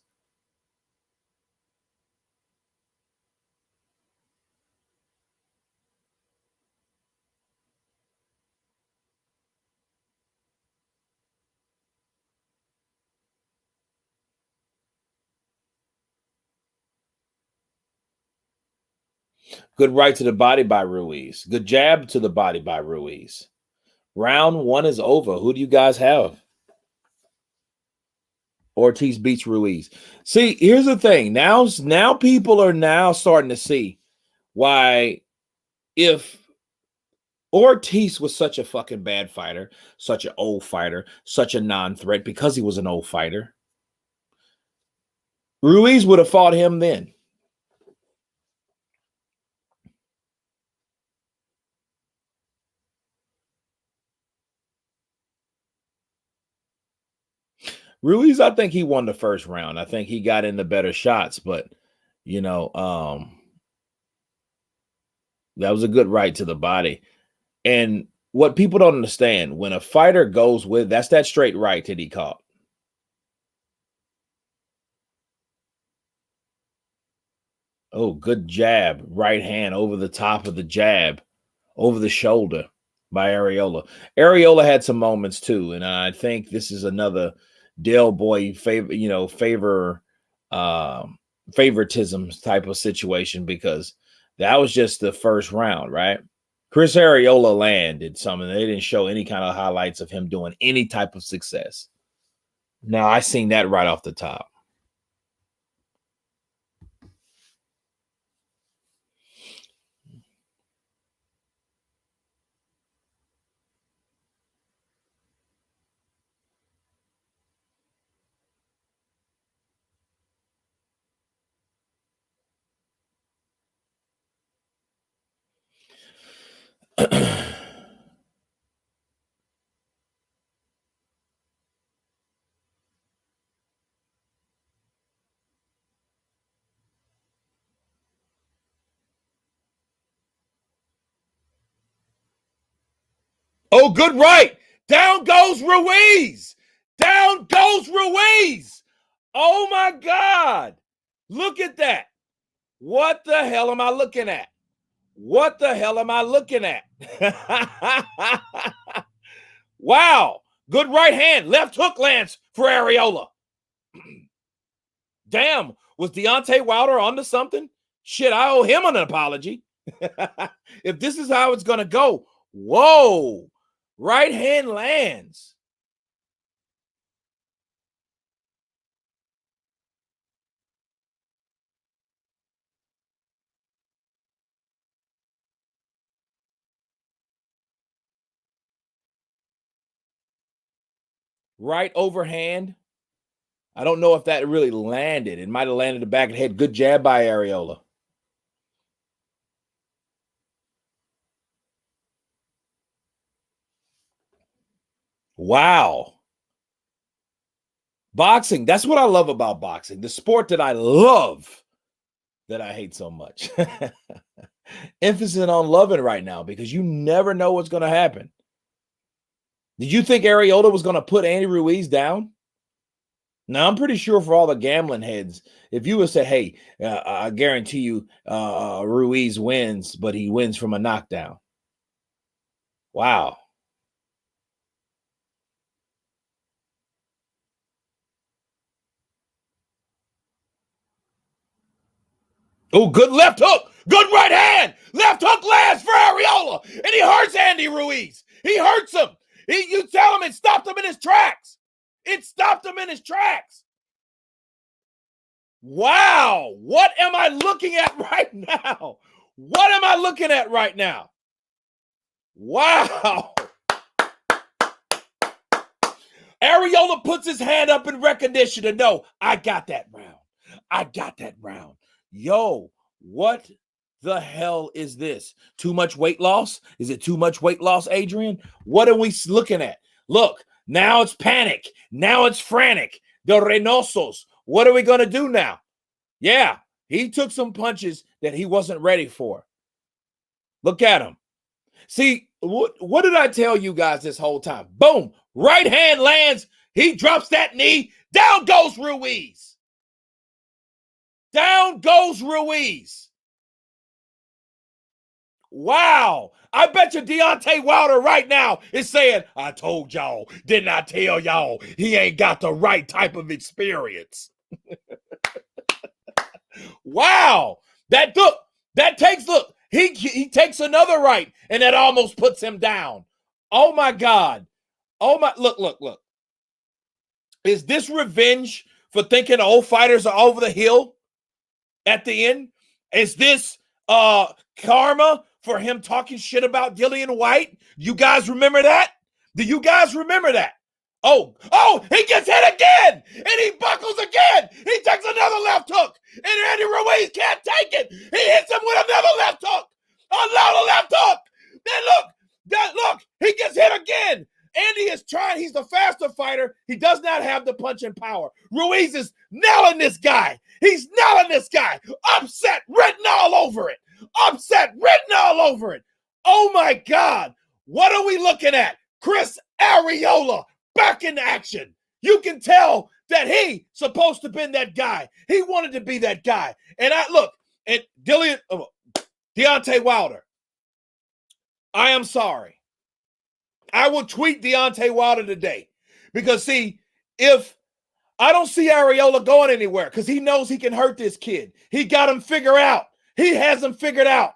Good right to the body by Ruiz. Good jab to the body by Ruiz. Round one is over. Who do you guys have? Ortiz beats Ruiz. See, here's the thing. Now people are now starting to see why, if Ortiz was such a fucking bad fighter, such an old fighter, such a non-threat because he was an old fighter, Ruiz would have fought him then. Ruiz, I think he won the first round. I think he got in the better shots, but that was a good right to the body. And what people don't understand, when a fighter goes with, that's that straight right that he caught. Oh, good jab. Right hand over the top of the jab, over the shoulder by Arreola. Arreola had some moments too, and I think this is another Del Boy favoritism type of situation, because that was just the first round, right? Chris Arreola landed something. They didn't show any kind of highlights of him doing any type of success. Now, I seen that right off the top. Oh, good right. Down goes Ruiz. Down goes Ruiz. Oh, my God. Look at that. What the hell am I looking at? What the hell am I looking at? Wow. Good right hand. Left hook lands for Arreola. Damn. Was Deontay Wilder onto something? Shit, I owe him an apology. If this is how it's going to go. Whoa. Right hand lands. Right overhand. I don't know if that really landed. It might have landed the back of the head. Good jab by Arreola. Wow. Boxing. That's what I love about boxing. The sport that I love that I hate so much. Emphasis on loving right now because you never know what's going to happen. Did you think Arreola was going to put Andy Ruiz down? Now, I'm pretty sure for all the gambling heads, if you would say, hey, I guarantee you Ruiz wins, but he wins from a knockdown. Wow. Oh, good left hook. Good right hand. Left hook lands for Arreola. And he hurts Andy Ruiz. He hurts him. You tell him it stopped him in his tracks. It stopped him in his tracks. Wow. What am I looking at right now? What am I looking at right now? Wow. Arreola puts his hand up in recognition to know, I got that round. I got that round. Yo, what the hell is this? Too much weight loss? Is it too much weight loss, Adrian? What are we looking at? Look, now it's panic. Now it's frantic. The Reynosos. What are we going to do now? Yeah, he took some punches that he wasn't ready for. Look at him. See, what did I tell you guys this whole time? Boom. Right hand lands. He drops that knee. Down goes Ruiz. Down goes Ruiz. Wow. I bet you Deontay Wilder right now is saying, I told y'all, didn't I tell y'all, he ain't got the right type of experience. Wow. He takes another right, and that almost puts him down. Oh, my God. Oh, my. Look. Is this revenge for thinking old fighters are over the hill at the end? Is this karma for him talking shit about Dillian White? You guys remember that? Do you guys remember that? Oh, he gets hit again, and he buckles again. He takes another left hook, and Andy Ruiz can't take it. He hits him with another left hook. Another left hook. Then look, he gets hit again. Andy is trying. He's the faster fighter. He does not have the punching power. Ruiz is nailing this guy. He's nailing this guy. Upset written all over it. Upset written all over it. Oh, my God. What are we looking at? Chris Arreola back in action. You can tell that he supposed to have been that guy. He wanted to be that guy. And Deontay Wilder, I am sorry. I will tweet Deontay Wilder today because, see, if I don't see Arreola going anywhere because he knows he can hurt this kid. He got him figured out. He has him figured out.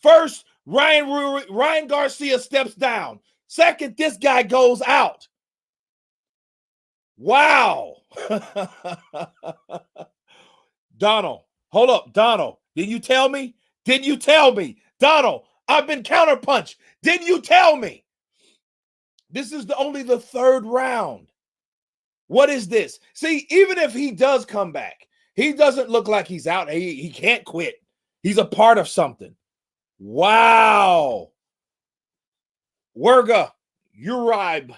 First, Ryan Garcia steps down. Second, this guy goes out. Wow. Donald, hold up. Donald, didn't you tell me? Didn't you tell me? Donald, I've been counterpunched. Didn't you tell me? This is only the third round. What is this? See, even if he does come back, he doesn't look like he's out. He can't quit. He's a part of something. Wow. Werga, Uribe.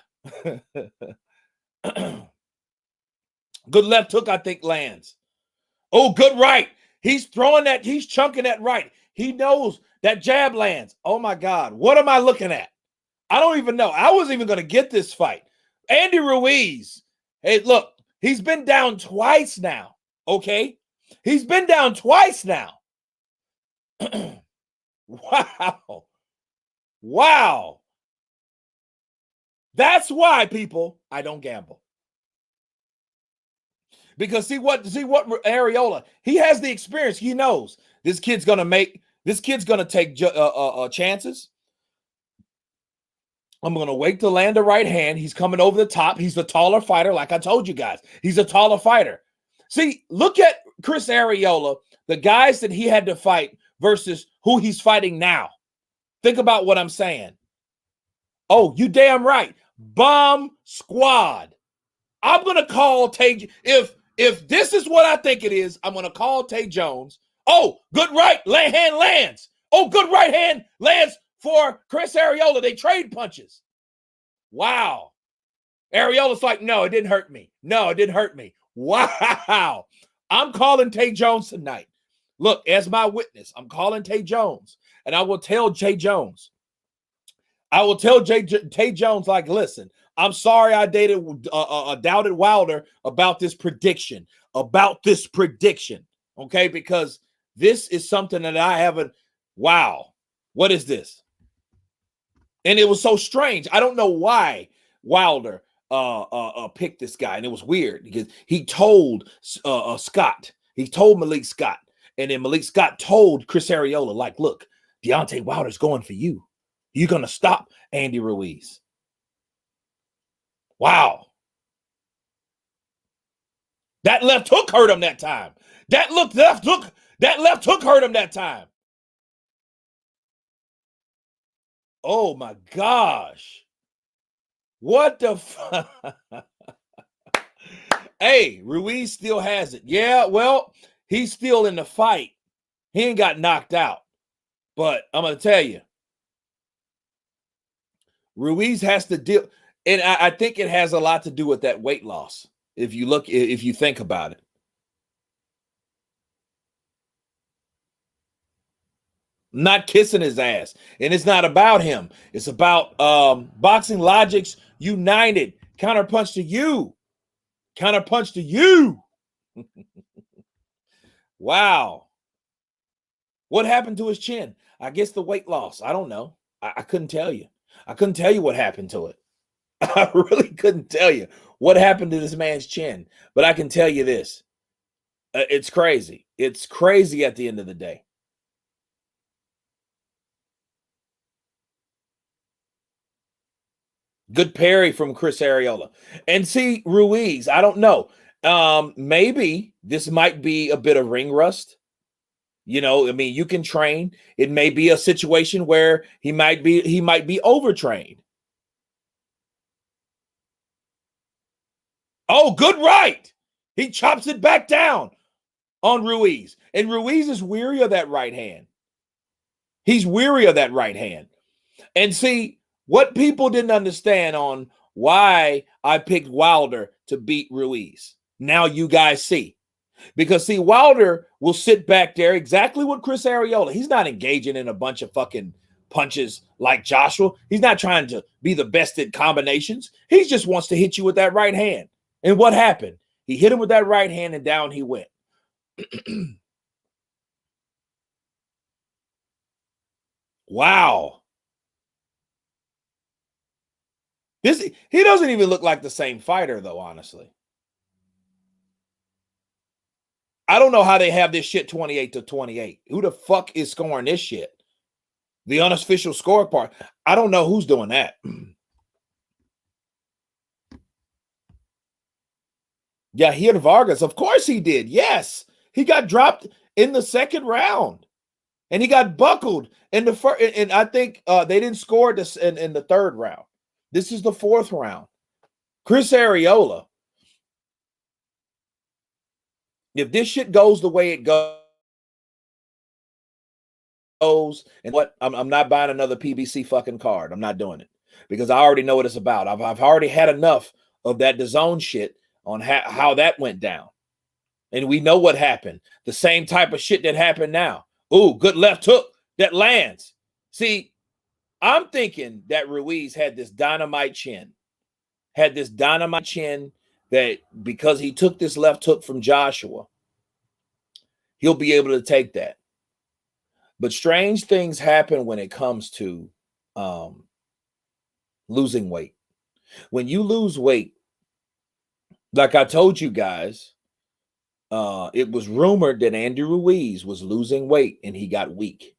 Good left hook, I think, lands. Oh, good right. He's throwing that. He's chunking that right. He knows that jab lands. Oh, my God. What am I looking at? I don't even know. I wasn't even going to get this fight. Andy Ruiz. Hey, look, he's been down twice now. Okay? He's been down twice now. Wow. Wow. That's why, people, I don't gamble. Because see what Arreola, he has the experience. He knows this kid's going to take chances. I'm going to wait to land the right hand. He's coming over the top. He's the taller fighter, like I told you guys. He's a taller fighter. See, look at Chris Arreola, the guys that he had to fight versus who he's fighting now. Think about what I'm saying. Oh, you damn right. Bomb squad. I'm gonna call Tay. If this is what I think it is, I'm gonna call Tay Jones. Oh, good right hand lands. Oh, good right hand lands for Chris Arreola. They trade punches. Wow. Arreola's like, no, it didn't hurt me. No, it didn't hurt me. Wow. I'm calling Tay Jones tonight. Look, as my witness, I'm calling Tay Jones. And I will tell Tay Jones. I will tell Tay Jones, like, listen, I'm sorry I doubted Wilder about this prediction. Okay? Because this is something that I haven't. Wow. What is this? And it was so strange. I don't know why Wilder picked this guy. And it was weird because he told Scott. He told Malik Scott. And then Malik Scott told Chris Arreola, like, look, Deontay Wilder's going for you. You're going to stop Andy Ruiz. Wow. That left hook hurt him that time. That left hook hurt him that time. Oh my gosh. What the fuck? Hey, Ruiz still has it. Yeah, well, he's still in the fight. He ain't got knocked out. But I'm going to tell you, Ruiz has to deal, and I think it has a lot to do with that weight loss. If you think about it. Not kissing his ass. And it's not about him. It's about Boxing Logics United. Counterpunch to you. Counterpunch to you. Wow. What happened to his chin? I guess the weight loss. I don't know. I couldn't tell you. I couldn't tell you what happened to it. I really couldn't tell you what happened to this man's chin. But I can tell you this. It's crazy. It's crazy at the end of the day. Good parry from Chris Arreola. And see, Ruiz, I don't know. Maybe this might be a bit of ring rust. You know, I mean, you can train. It may be a situation where he might be overtrained. Oh, good right. He chops it back down on Ruiz. And Ruiz is weary of that right hand. He's weary of that right hand. And see, what people didn't understand on why I picked Wilder to beat Ruiz. Now you guys see. Because, see, Wilder will sit back there, exactly what Chris Arreola. He's not engaging in a bunch of fucking punches like Joshua. He's not trying to be the best at combinations. He just wants to hit you with that right hand. And what happened? He hit him with that right hand and down he went. Wow. He doesn't even look like the same fighter, though, honestly. I don't know how they have this shit 28-28. Who the fuck is scoring this shit? The unofficial score part. I don't know who's doing that. Yeah, he hit Vargas. Of course he did. Yes. He got dropped in the second round. And he got buckled in the first. And I think they didn't score this in the third round. This is the fourth round. Chris Arreola. If this shit goes the way it goes, and what I'm not buying another PBC fucking card. I'm not doing it because I already know what it's about. I've already had enough of that DAZN shit on how that went down. And we know what happened. The same type of shit that happened now. Ooh, good left hook that lands. See, I'm thinking that Ruiz had this dynamite chin. That because he took this left hook from Joshua, he'll be able to take that. But strange things happen when it comes to losing weight. When you lose weight, like I told you guys, it was rumored that Andy Ruiz was losing weight and he got weak.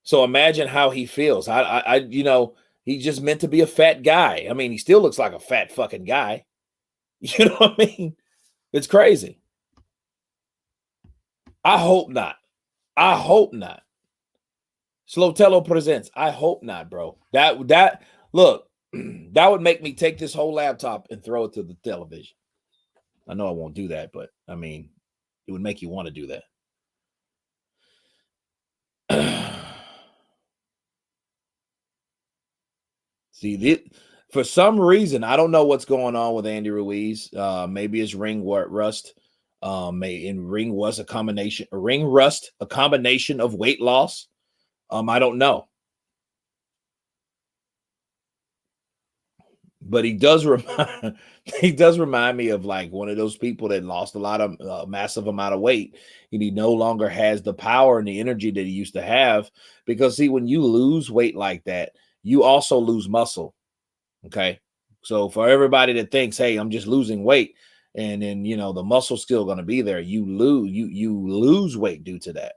So imagine how he feels. He's just meant to be a fat guy. I mean, he still looks like a fat fucking guy. You know what I mean? It's crazy. I hope not. Slotello presents. I hope not, bro. Look, That would make me take this whole laptop and throw it to the television. I know I won't do that, but I mean, it would make you want to do that. See, for some reason, I don't know what's going on with Andy Ruiz. Maybe it's ring rust. Ring rust, a combination of weight loss. I don't know. But he does remind me of like one of those people that lost a lot of massive amount of weight, and he no longer has the power and the energy that he used to have. Because see, when you lose weight like that, you also lose muscle. Okay, so for everybody that thinks, hey, I'm just losing weight, and then the muscle's still going to be there, you lose weight due to that.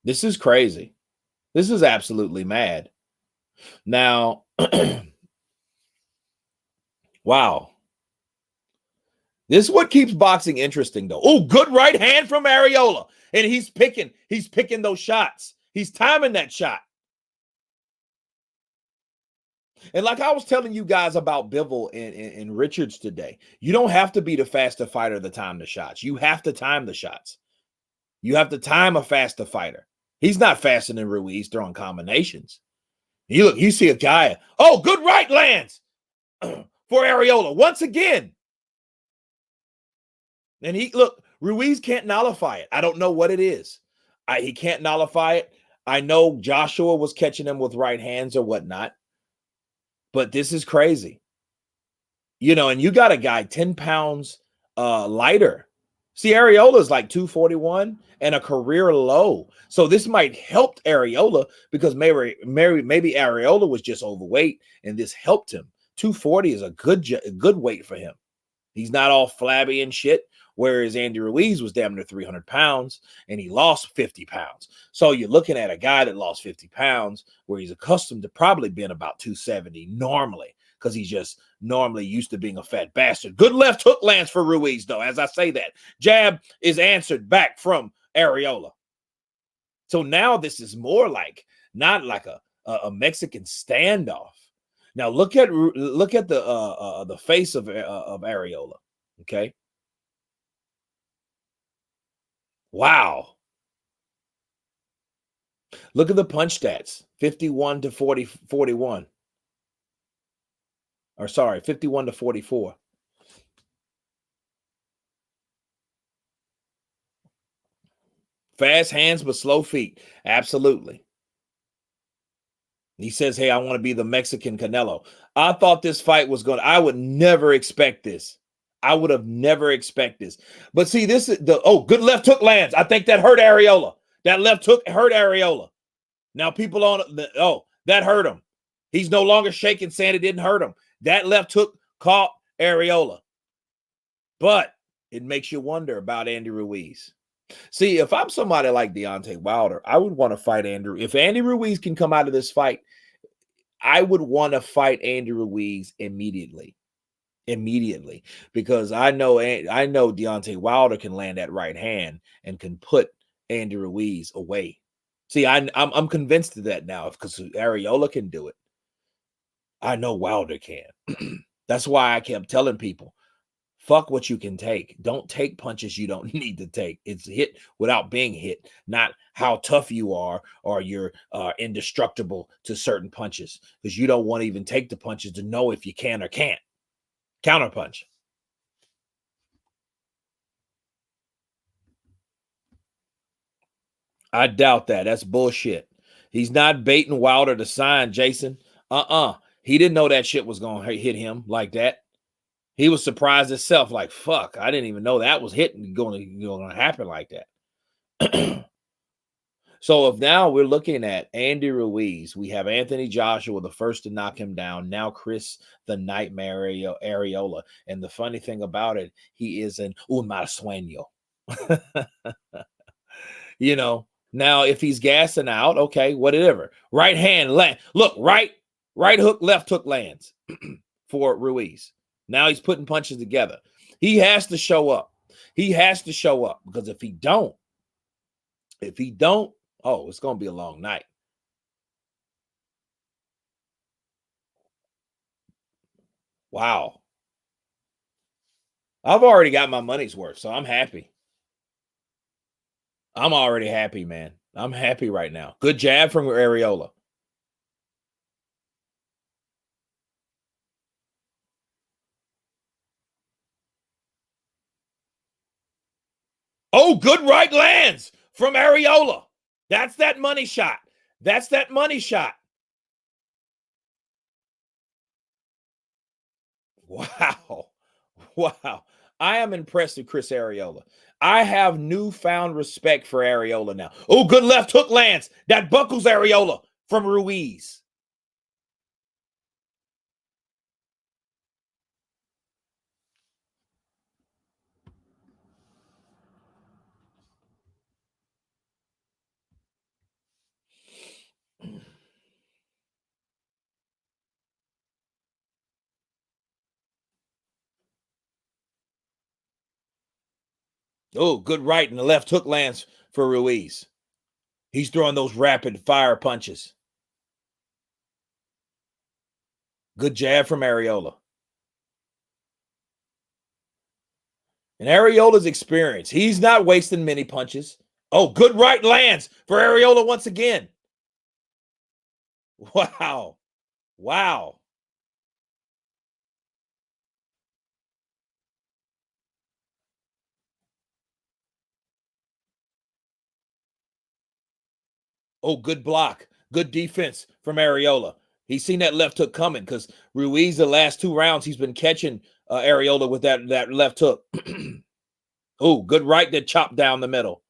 This is crazy. This is absolutely mad. Now, wow. This is what keeps boxing interesting, though. Oh, good right hand from Arreola. And he's picking those shots. He's timing that shot. And like I was telling you guys about Bivol and Richards today, you don't have to be the faster fighter to time the shots. You have to time the shots. You have to time a faster fighter. He's not faster than Ruiz throwing combinations. You see a guy. Oh, good right lands for Arreola once again. And Ruiz can't nullify it. I don't know what it is. He can't nullify it. I know Joshua was catching him with right hands or whatnot. But this is crazy. And you got a guy 10 pounds lighter. See, Arreola's like 241 and a career low. So this might help Arreola because maybe Arreola was just overweight and this helped him. 240 is a good weight for him. He's not all flabby and shit, whereas Andy Ruiz was damn near 300 pounds and he lost 50 pounds. So you're looking at a guy that lost 50 pounds where he's accustomed to probably being about 270 normally, because he's just normally used to being a fat bastard. Good left hook lands for Ruiz, though. As I say that, jab is answered back from Arreola. So now this is more like not like a Mexican standoff. Now look at the face of Arreola. Okay. Wow. Look at the punch stats. 51 to 41. Or sorry, 51 to 44. Fast hands, but slow feet. Absolutely. He says, hey, I want to be the Mexican Canelo. I thought this fight was I would never expect this. I would have never expected this. But see, this is good left hook lands. I think that hurt Arreola. That left hook hurt Arreola. Now people that hurt him. He's no longer shaking, saying it didn't hurt him. That left hook caught Arreola. But it makes you wonder about Andy Ruiz. See, if I'm somebody like Deontay Wilder, I would want to fight Andy. If Andy Ruiz can come out of this fight, I would want to fight Andy Ruiz immediately. Because I know Deontay Wilder can land that right hand and can put Andy Ruiz away. See, I'm convinced of that now because Arreola can do it. I know Wilder can. That's why I kept telling people, fuck what you can take. Don't take punches you don't need to take. It's hit without being hit, not how tough you are or you're indestructible to certain punches, because you don't want to even take the punches to know if you can or can't. Counterpunch. I doubt that. That's bullshit. He's not baiting Wilder to sign, Jason. He didn't know that shit was going to hit him like that. He was surprised himself, like, fuck, I didn't even know that was going to happen like that. So if now we're looking at Andy Ruiz, we have Anthony Joshua, the first to knock him down. Now Chris, the Nightmare Arreola. And the funny thing about it, he is an mal sueño. Now if he's gassing out, okay, whatever. Right hand land. Look, right hook, left hook lands for Ruiz. Now he's putting punches together. He has to show up. Because if he don't, it's going to be a long night. Wow. I've already got my money's worth, so I'm happy. I'm already happy, man. I'm happy right now. Good jab from Arreola. Oh, good right lands from Arreola. That's that money shot. That's that money shot. Wow. Wow. I am impressed with Chris Arreola. I have newfound respect for Arreola now. Oh, good left hook lands. That buckles Arreola from Ruiz. Oh, good right, and the left hook lands for Ruiz. He's throwing those rapid fire punches. Good jab from Arreola. And Arreola's experience. He's not wasting many punches. Oh, good right lands for Arreola once again. Wow. Wow. Oh, good block. Good defense from Arreola. He's seen that left hook coming because Ruiz, the last 2 rounds, he's been catching Arreola with that left hook. Oh, good right that chopped down the middle.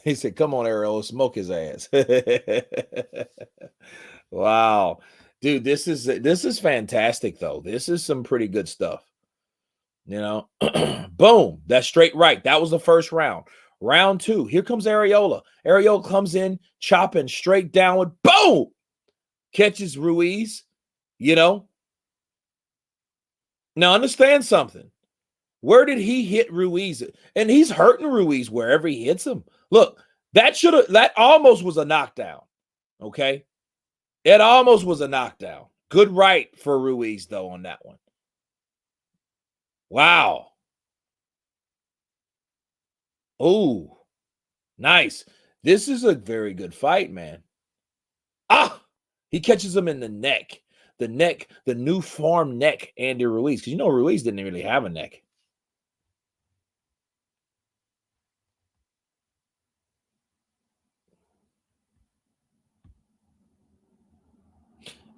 He said, "Come on, Arrow, smoke his ass." Wow, dude, this is fantastic though. This is some pretty good stuff. You know, boom, that's straight right. That was the first round. Round 2, here comes Arreola. Arreola comes in, chopping straight downward. Boom, catches Ruiz. You know, now understand something. Where did he hit Ruiz? And he's hurting Ruiz wherever he hits him. Look, that almost was a knockdown. Okay. It almost was a knockdown. Good right for Ruiz, though, on that one. Wow. Oh, nice. This is a very good fight, man. Ah, he catches him in the neck. The neck, the new form neck, Andy Ruiz. Because Ruiz didn't really have a neck.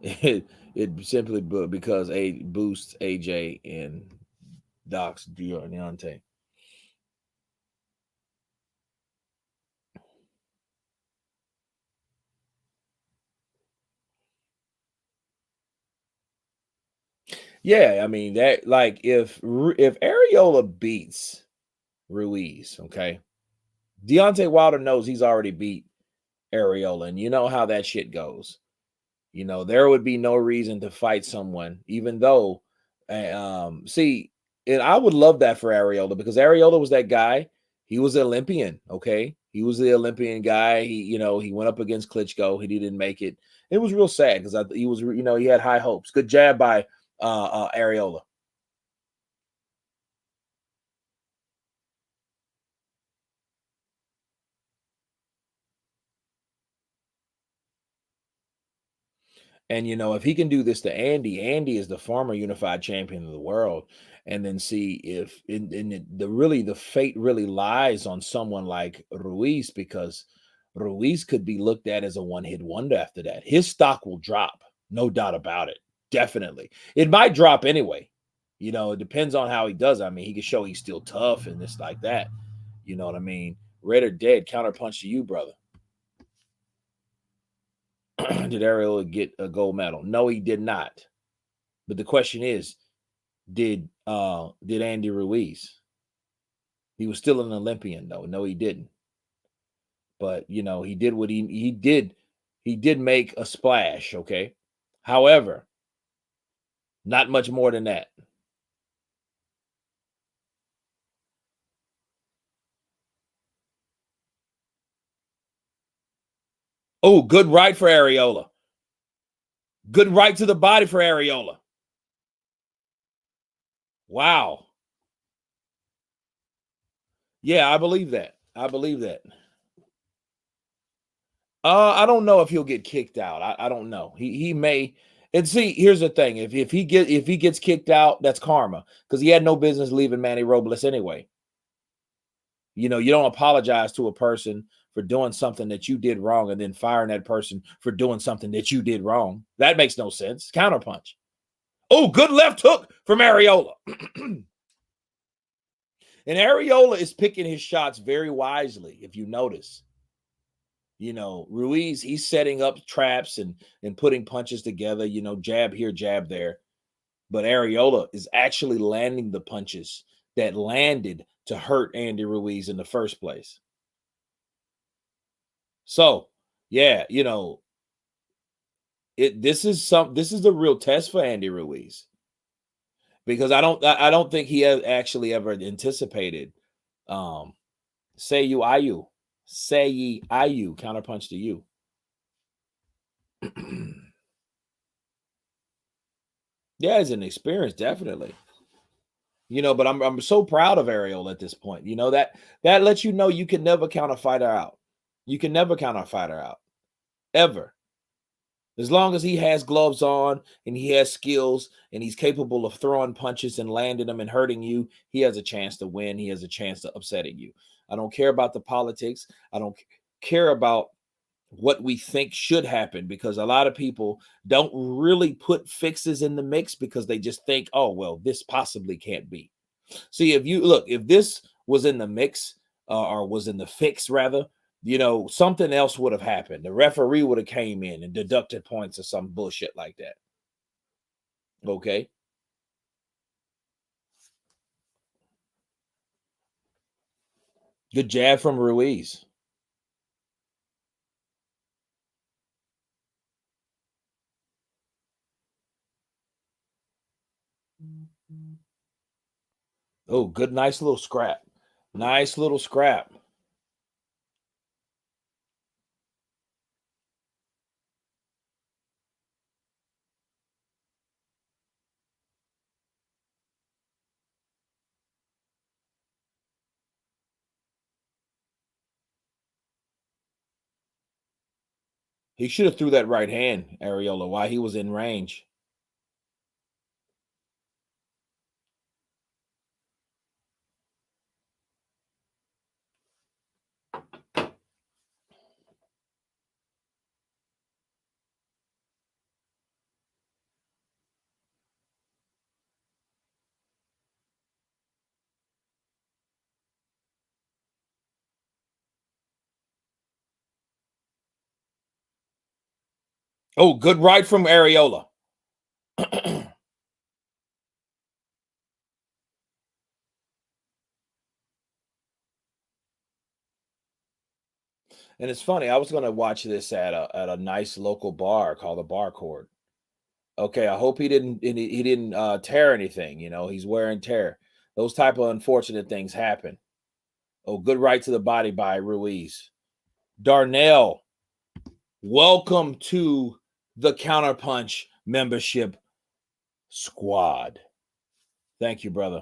It simply because it boosts AJ and Doc's Deontay. Yeah, I mean that. Like if Arreola beats Ruiz, okay, Deontay Wilder knows he's already beat Arreola, and you know how that shit goes. There would be no reason to fight someone, even though, see, and I would love that for Arreola because Arreola was that guy. He was the Olympian, okay? He was the Olympian guy. He went up against Klitschko. He didn't make it. It was real sad because he was, he had high hopes. Good jab by Arreola. And if he can do this to Andy is the former unified champion of the world. And then see if the fate really lies on someone like Ruiz, because Ruiz could be looked at as a one-hit wonder after that. His stock will drop, no doubt about it. Definitely. It might drop anyway. It depends on how he does. I mean, he can show he's still tough and this like that. You know what I mean? Red or dead, counterpunch to you, brother. Did Arreola get a gold medal? No, he did not. But the question is, did Andy Ruiz? He was still an Olympian, though. No, he didn't. But he did what he did. He did make a splash, okay? However, not much more than that. Oh, good right for Arreola. Good right to the body for Arreola. Wow. Yeah, I believe that. I believe that. I don't know if he'll get kicked out. I don't know. He may. And see, here's the thing: if he gets kicked out, that's karma, because he had no business leaving Manny Robles anyway. You don't apologize to a person for doing something that you did wrong and then firing that person for doing something that you did wrong. That makes no sense. Counterpunch. Oh, good left hook from Arreola. And Arreola is picking his shots very wisely, if you notice. Ruiz, he's setting up traps and putting punches together, jab here, jab there. But Arreola is actually landing the punches that landed to hurt Andy Ruiz in the first place. So, yeah, this is the real test for Andy Ruiz, because I don't think he has actually ever anticipated say you Ayu counterpunch to you. Yeah, it's an experience, definitely. But I'm so proud of Arreola at this point. That lets you know you can never count a fighter out. You can never count a fighter out, ever. As long as he has gloves on and he has skills and he's capable of throwing punches and landing them and hurting you, he has a chance to win. He has a chance to upsetting you. I don't care about the politics. I don't care about what we think should happen, because a lot of people don't really put fixes in the mix because they just think, oh, well, this possibly can't be. See, if this was in the mix or was in the fix rather, something else would have happened. The referee would have came in and deducted points or some bullshit like that. Okay. Good jab from Ruiz. Oh, good, nice little scrap. Nice little scrap. He should have threw that right hand, Arreola, while he was in range. Oh, good right from Arreola. And it's funny, I was going to watch this at a nice local bar called the Bar Court. Okay, I hope he didn't tear anything. He's wear and tear. Those type of unfortunate things happen. Oh, good right to the body by Ruiz. Darnell, welcome to the Counterpunch membership squad. Thank you, brother.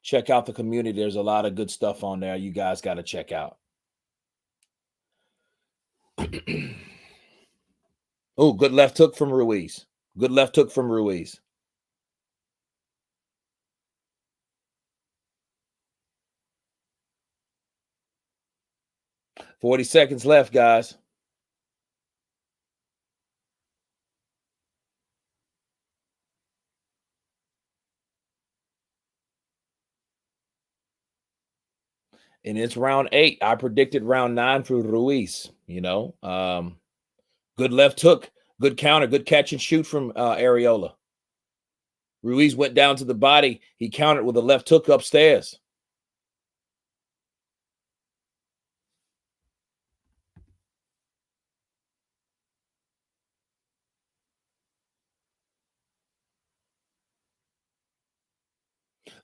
Check out the community. There's a lot of good stuff on there. You guys got to check out. Oh, good left hook from Ruiz. Good left hook from Ruiz. $40 seconds left, guys. And it's round 8. I predicted round 9 for Ruiz. Good left hook, good counter, good catch and shoot from Arreola. Ruiz went down to the body. He countered with a left hook upstairs.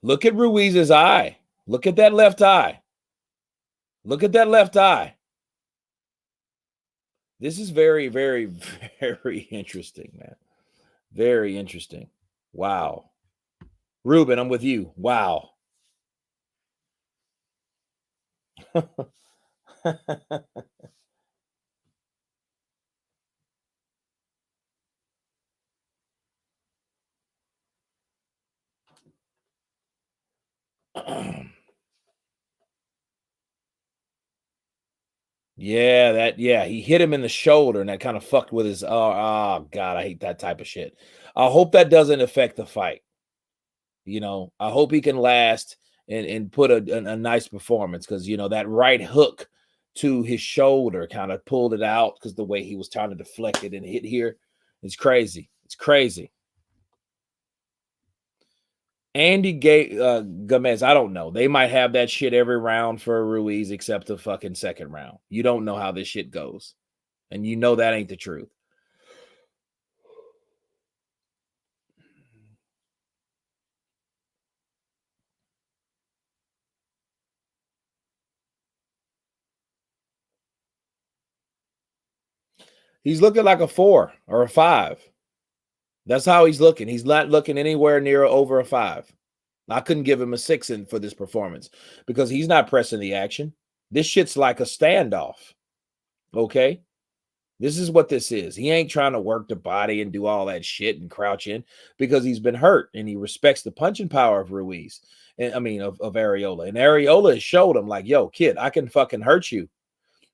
Look at Ruiz's eye. Look at that left eye. Look at that left eye. This is very, very, very interesting, man. Very interesting. Wow. Ruben, I'm with you. Wow. Yeah, he hit him in the shoulder and that kind of fucked with his oh god, I hate that type of shit. I hope that doesn't affect the fight. I hope he can last and put a nice performance because that right hook to his shoulder kind of pulled it out because the way he was trying to deflect it and hit here is crazy. It's crazy. Andy Gomez, I don't know. They might have that shit every round for Ruiz except the fucking second round. You don't know how this shit goes. And that ain't the truth. He's looking like a 4 or a 5. That's how he's looking. He's not looking anywhere near over a 5. I couldn't give him a 6 for this performance because he's not pressing the action. This shit's like a standoff. Okay? This is what this is. He ain't trying to work the body and do all that shit and crouch in because he's been hurt and he respects the punching power of Ruiz. And I mean of Arreola. And Arreola has showed him like, yo, kid, I can fucking hurt you.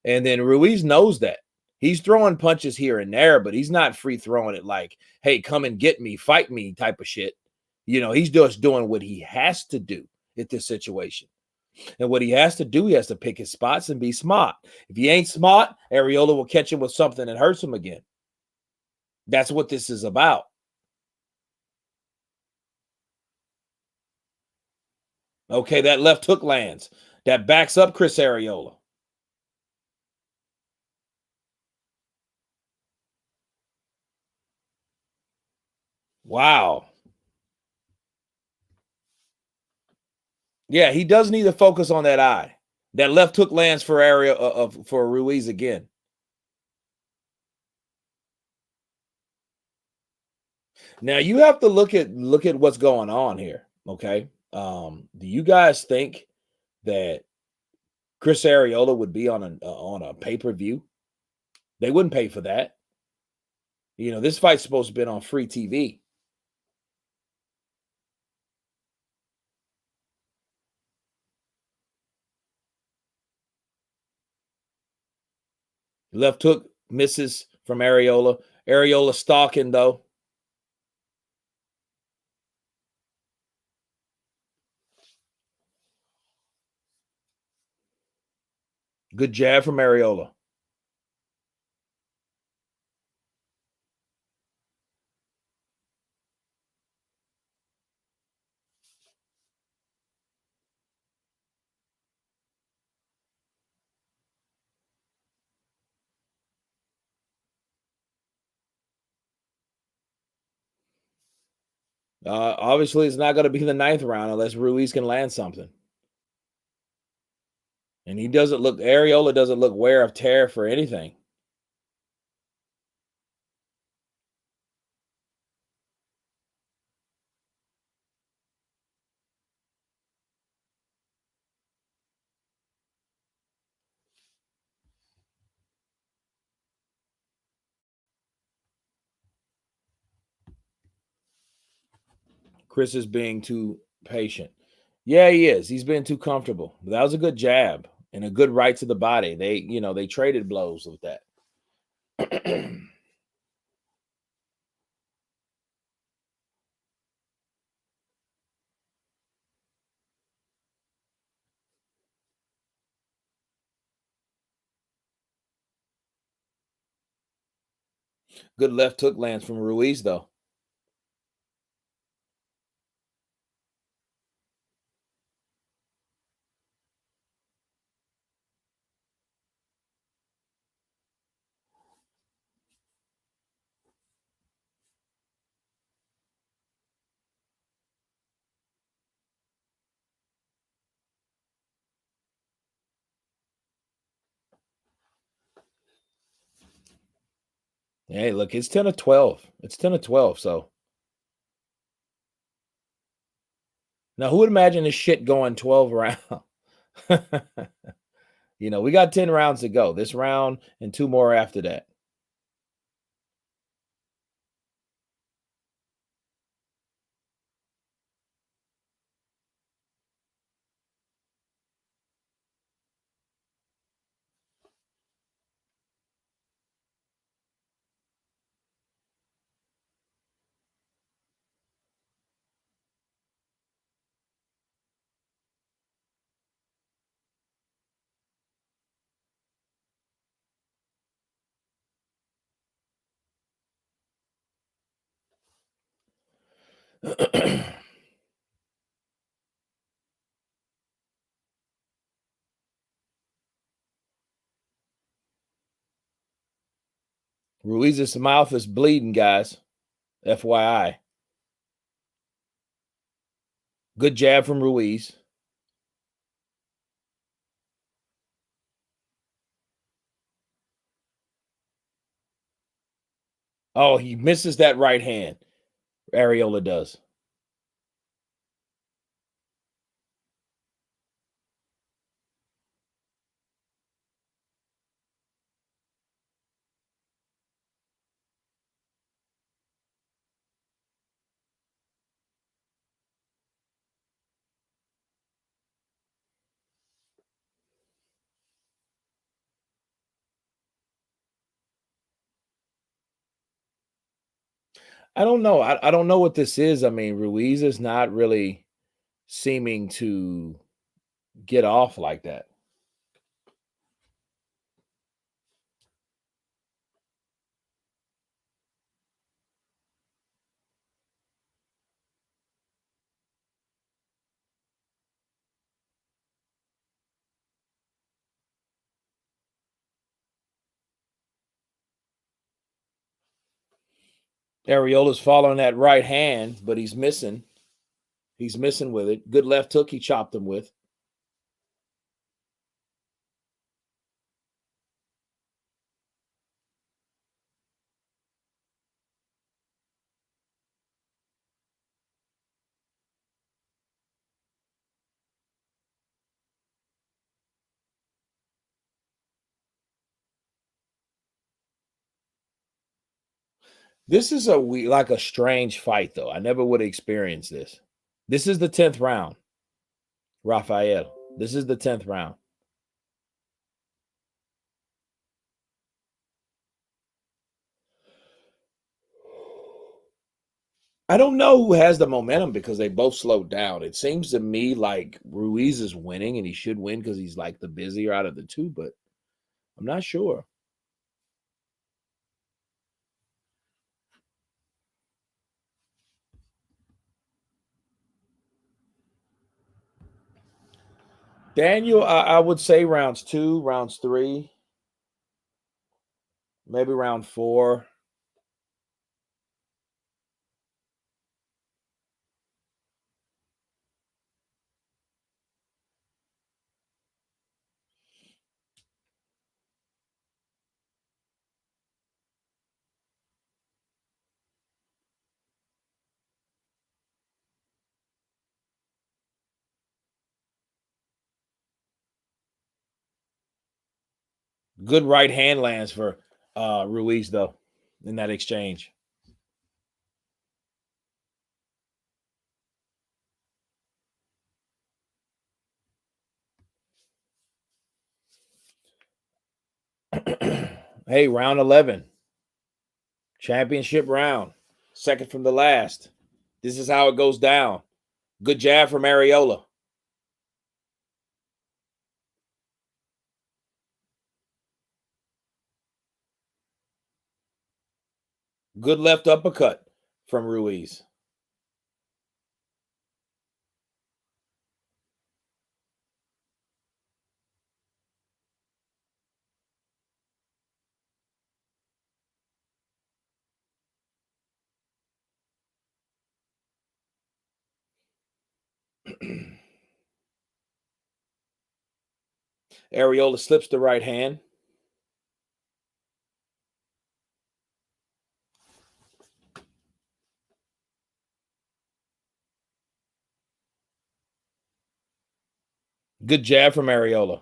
And then Ruiz knows that. He's throwing punches here and there, but he's not free throwing it like, hey, come and get me, fight me type of shit. He's just doing what he has to do at this situation. And what he has to do, he has to pick his spots and be smart. If he ain't smart, Arreola will catch him with something that hurts him again. That's what this is about. Okay, that left hook lands. That backs up Chris Arreola. Wow. Yeah, he does need to focus on that eye. That left hook lands for for Ruiz again. Now you have to look at what's going on here. Okay. Do you guys think that Chris Arreola would be on a pay-per-view? They wouldn't pay for that. This fight's supposed to be on free TV. Left hook misses from Arreola. Arreola stalking though. Good jab from Arreola. Obviously, it's not going to be the 9th round unless Ruiz can land something. And Arreola doesn't look wear of tear for anything. Chris is being too patient. Yeah, he is. He's been too comfortable. But that was a good jab and a good right to the body. They traded blows with that. Good left hook lands from Ruiz, though. Hey, look, it's 10 or 12. It's 10 or 12. So now who would imagine this shit going 12 rounds? We got 10 rounds to go. This round and 2 more after that. Ruiz's mouth is bleeding, guys. FYI. Good jab from Ruiz. Oh, he misses that right hand. Arreola does. I don't know. I don't know what this is. I mean, Ruiz is not really seeming to get off like that. Areola's following that right hand, but he's missing. He's missing with it. Good left hook he chopped him with. This is like a strange fight, though. I never would have experienced this. This is the 10th round, Rafael. This is the 10th round. I don't know who has the momentum because they both slowed down. It seems to me like Ruiz is winning, and he should win because he's like the busier out of the two, but I'm not sure. Daniel, I would say rounds 2, rounds 3, maybe round 4. Good right hand lands for Ruiz, though, in that exchange. Hey, round 11. Championship round. Second from the last. This is how it goes down. Good jab from Arreola. Good left uppercut from Ruiz. Arreola slips the right hand. Good jab from Arreola.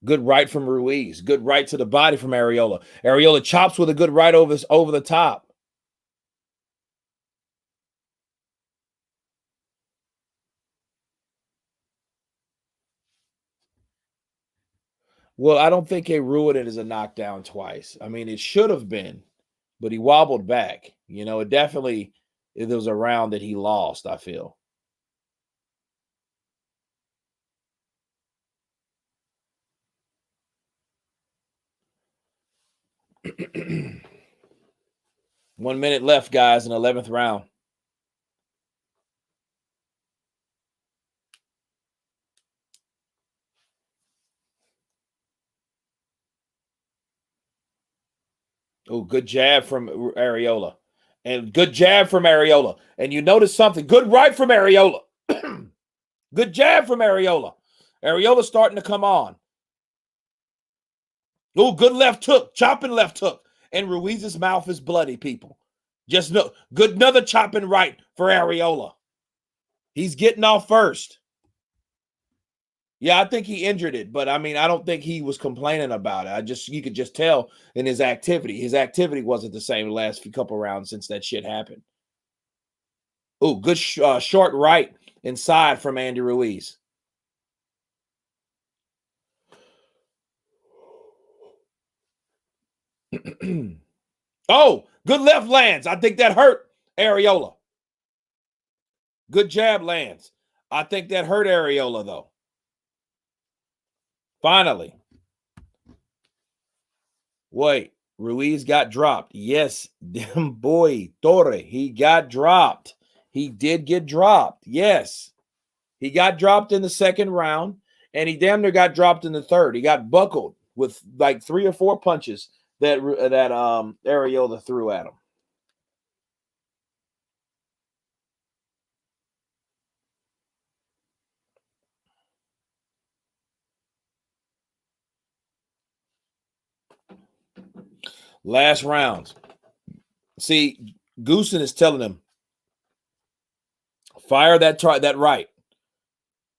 Good right from Ruiz. Good right to the body from Arreola. Arreola chops with a good right over the top. Well, I don't think he ruined it as a knockdown twice. I mean, it should have been, but he wobbled back. You know, it was a round that he lost, I feel. One minute left, guys, in the 11th round. Oh, good jab from Arreola. And good jab from Arreola. And you notice something. Good right from Arreola. Good jab from Arreola. Arreola's starting to come on. Oh, good left hook. Chopping left hook. And Ruiz's mouth is bloody, people. Just no good, another chopping right for Arreola. He's getting off first. Yeah, I think he injured it, but I mean, I don't think he was complaining about it. You could just tell in his activity. His activity wasn't the same the last few couple rounds since that shit happened. Oh, good short right inside from Andy Ruiz. Oh, good left lands. I think that hurt Arreola. Good jab lands. I think that hurt Arreola, though. Finally. Wait, Ruiz got dropped. Yes, damn boy, Torre, he got dropped. He did get dropped. Yes. He got dropped in the second round, and he damn near got dropped in the third. He got buckled with like 3 or 4 punches that Arreola threw at him. Last round. See, Goosen is telling him, fire that right.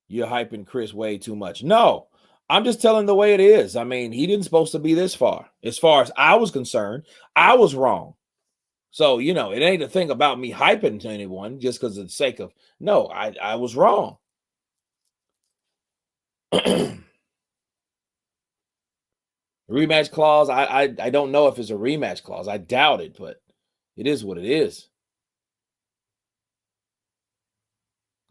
You're hyping Chris way too much. No, I'm just telling the way it is. I mean, he didn't supposed to be this far. As far as I was concerned, I was wrong. So, you know, it ain't a thing about me hyping to anyone just because of the sake of, no, I was wrong. Rematch clause, I don't know if it's a rematch clause. I doubt it, but it is what it is.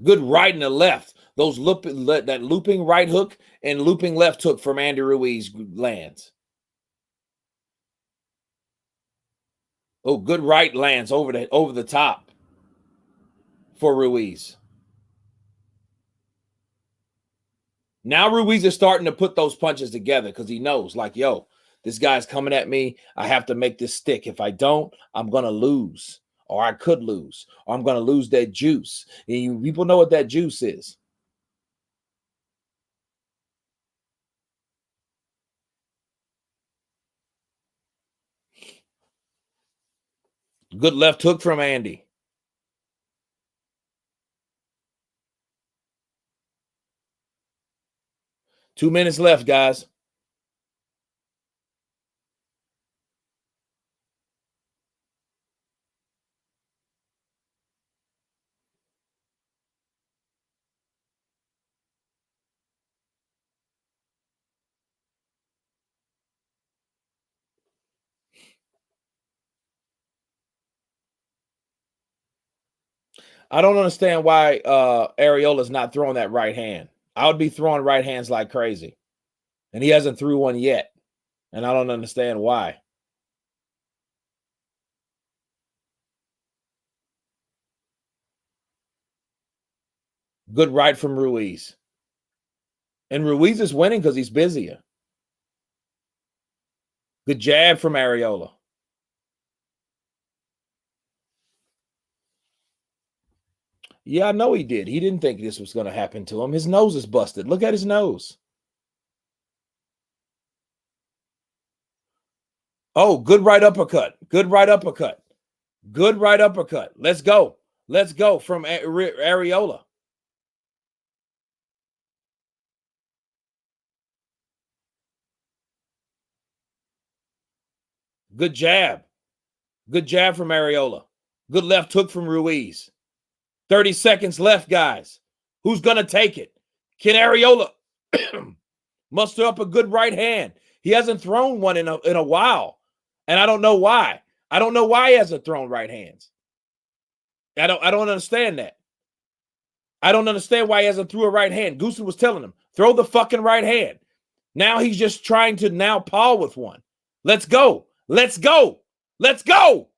Good right and the left. That looping right hook and looping left hook from Andy Ruiz lands. Oh, good right lands over the top for Ruiz. Now Ruiz is starting to put those punches together because he knows, like, yo, this guy's coming at me. I have to make this stick. If I don't, I'm going to lose, or I could lose, or I'm going to lose that juice. And people know what that juice is. Good left hook from Andy. Two minutes left, guys. I don't understand why Arreola's not throwing that right hand. I would be throwing right hands like crazy. And he hasn't threw one yet. And I don't understand why. Good right from Ruiz. And Ruiz is winning because he's busier. Good jab from Arreola. Yeah, I know he did. He didn't think this was going to happen to him. His nose is busted. Look at his nose. Oh, good right uppercut. Good right uppercut. Good right uppercut. Let's go. Let's go from Arreola. Good jab. Good jab from Arreola. Good left hook from Ruiz. 30 seconds left, guys. Who's going to take it? Can Arreola muster up a good right hand? He hasn't thrown one in a while, and I don't know why. I don't know why he hasn't thrown right hands. I don't understand that. I don't understand why he hasn't threw a right hand. Goosen was telling him, throw the fucking right hand. Now he's just trying to now paw with one. Let's go. Let's go. Let's go.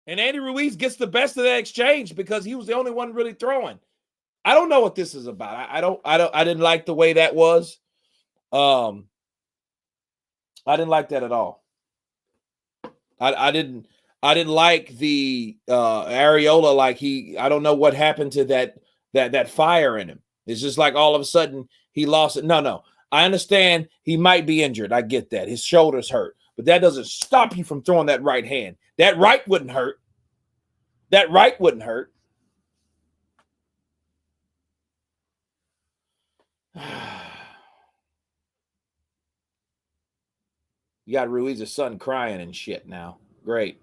And Andy Ruiz gets the best of that exchange because he was the only one really throwing. I don't know what this is about. I didn't like the way that was. I didn't like that at all. I didn't like the Arreola, like I don't know what happened to that fire in him. It's just like all of a sudden he lost it. No. I understand he might be injured. I get that. His shoulders hurt. But that doesn't stop you from throwing that right hand. That right wouldn't hurt. That right wouldn't hurt. You got Ruiz's son crying and shit now. Great.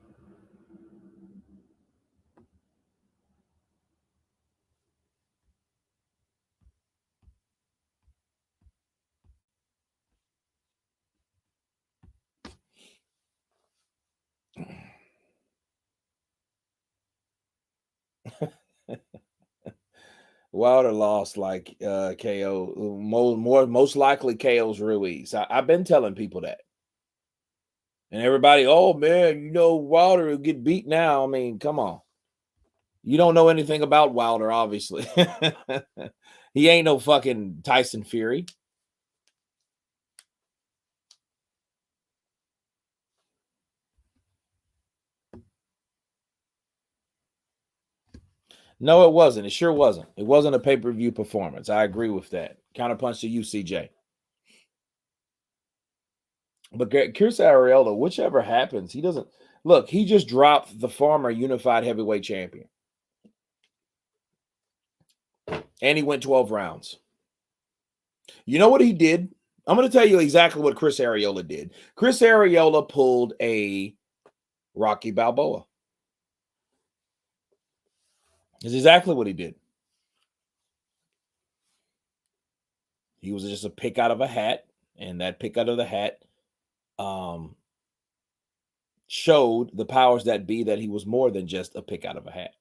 Wilder lost like KO. Most likely KO's Ruiz. I've been telling people that. And everybody, oh man, Wilder will get beat now. I mean, come on. You don't know anything about Wilder, obviously. He ain't no fucking Tyson Fury. No, it wasn't. It sure wasn't. It wasn't a pay-per-view performance. I agree with that. Counterpunch to you, CJ. But Chris Arreola, whichever happens, he doesn't look. He just dropped the former unified heavyweight champion, and he went 12 rounds. You know what he did? I'm going to tell you exactly what Chris Arreola did. Chris Arreola pulled a Rocky Balboa. That's exactly what he did. He was just a pick out of a hat, and that pick out of the hat showed the powers that be that he was more than just a pick out of a hat.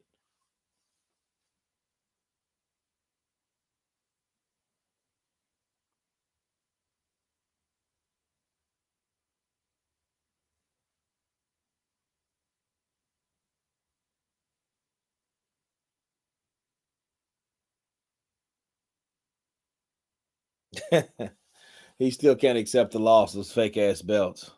He still can't accept the loss of those fake ass belts.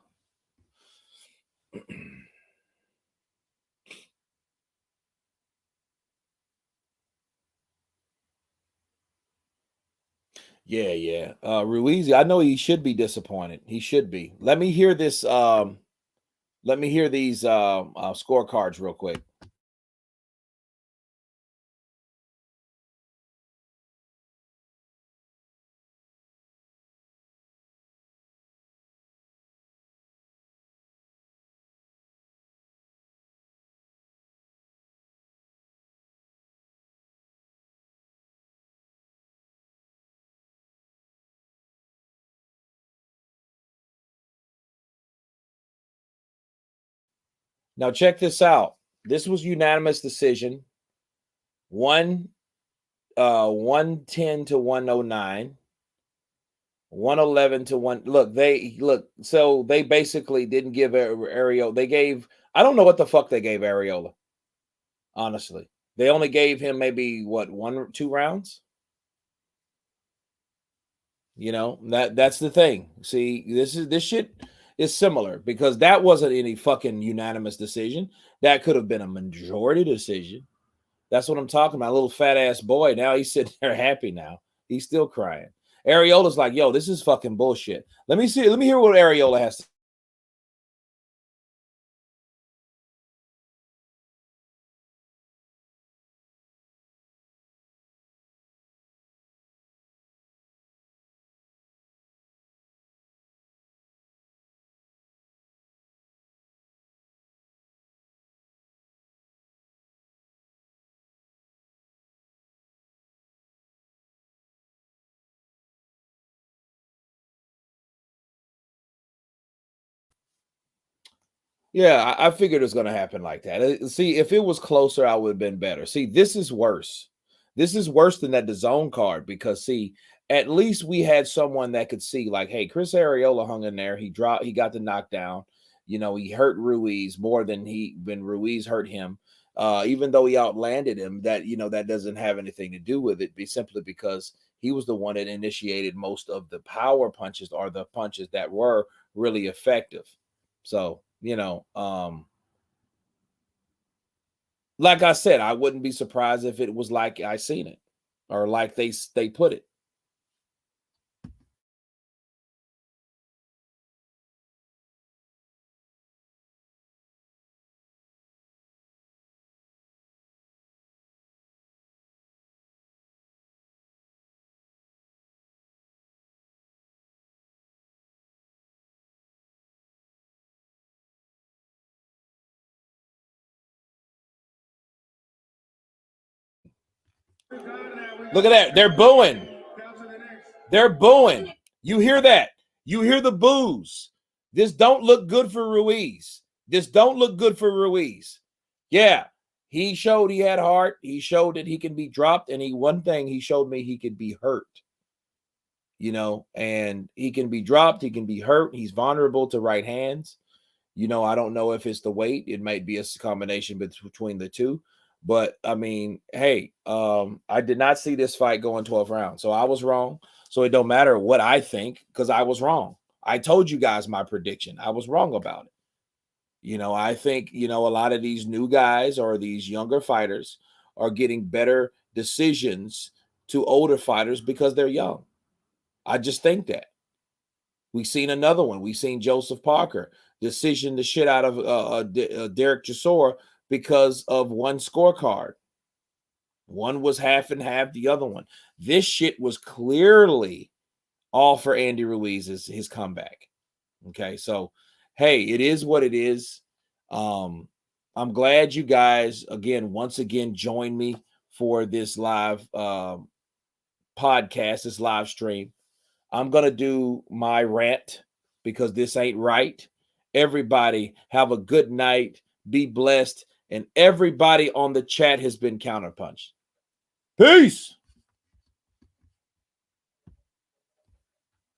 Yeah. Ruiz, I know he should be disappointed. He should be. Let me hear this. Let me hear these scorecards real quick. Now check this out. This was unanimous decision. 110 to 109. 111 to 1. So they basically didn't give Arreola. They gave, I don't know what the fuck they gave Arreola. Honestly. They only gave him maybe 1 or 2 rounds. That's the thing. See, this shit is similar because that wasn't any fucking unanimous decision. That could have been a majority decision. That's what I'm talking about. A little fat ass boy. Now he's sitting there happy now. He's still crying. Arreola's like, yo, this is fucking bullshit. Let me hear what Arreola has to Yeah, I figured it was going to happen like that. See, if it was closer, I would have been better. See, this is worse. This is worse than that the zone card because see, at least we had someone that could see, like, hey, Chris Arreola hung in there. He got the knockdown. You know, he hurt Ruiz more than when Ruiz hurt him. Even though he outlanded him, that doesn't have anything to do with it. Be simply because he was the one that initiated most of the power punches or the punches that were really effective. So, like I said, I wouldn't be surprised if it was like I seen it or like they put it. Look at that. They're booing. They're booing. You hear that? You hear the boos. This don't look good for Ruiz. This don't look good for Ruiz. Yeah, he showed he had heart. He showed that he can be dropped. And one thing he showed me, he could be hurt. And he can be dropped. He can be hurt. He's vulnerable to right hands. I don't know if it's the weight. It might be a combination between the two. But I mean, hey, I did not see this fight going 12 rounds. So I was wrong. So it don't matter what I think because I was wrong. I told you guys my prediction. I was wrong about it. I think, a lot of these new guys or these younger fighters are getting better decisions to older fighters because they're young. I just think that. We've seen another one. We've seen Joseph Parker decision the shit out of Derek Chisora because of one scorecard. One was half and half, the other one. This shit was clearly all for Andy Ruiz, his comeback. Okay, so hey, it is what it is. I'm glad you guys once again joined me for this live podcast, this live stream. I'm going to do my rant because this ain't right. Everybody have a good night. Be blessed. And everybody on the chat has been counterpunched. Peace.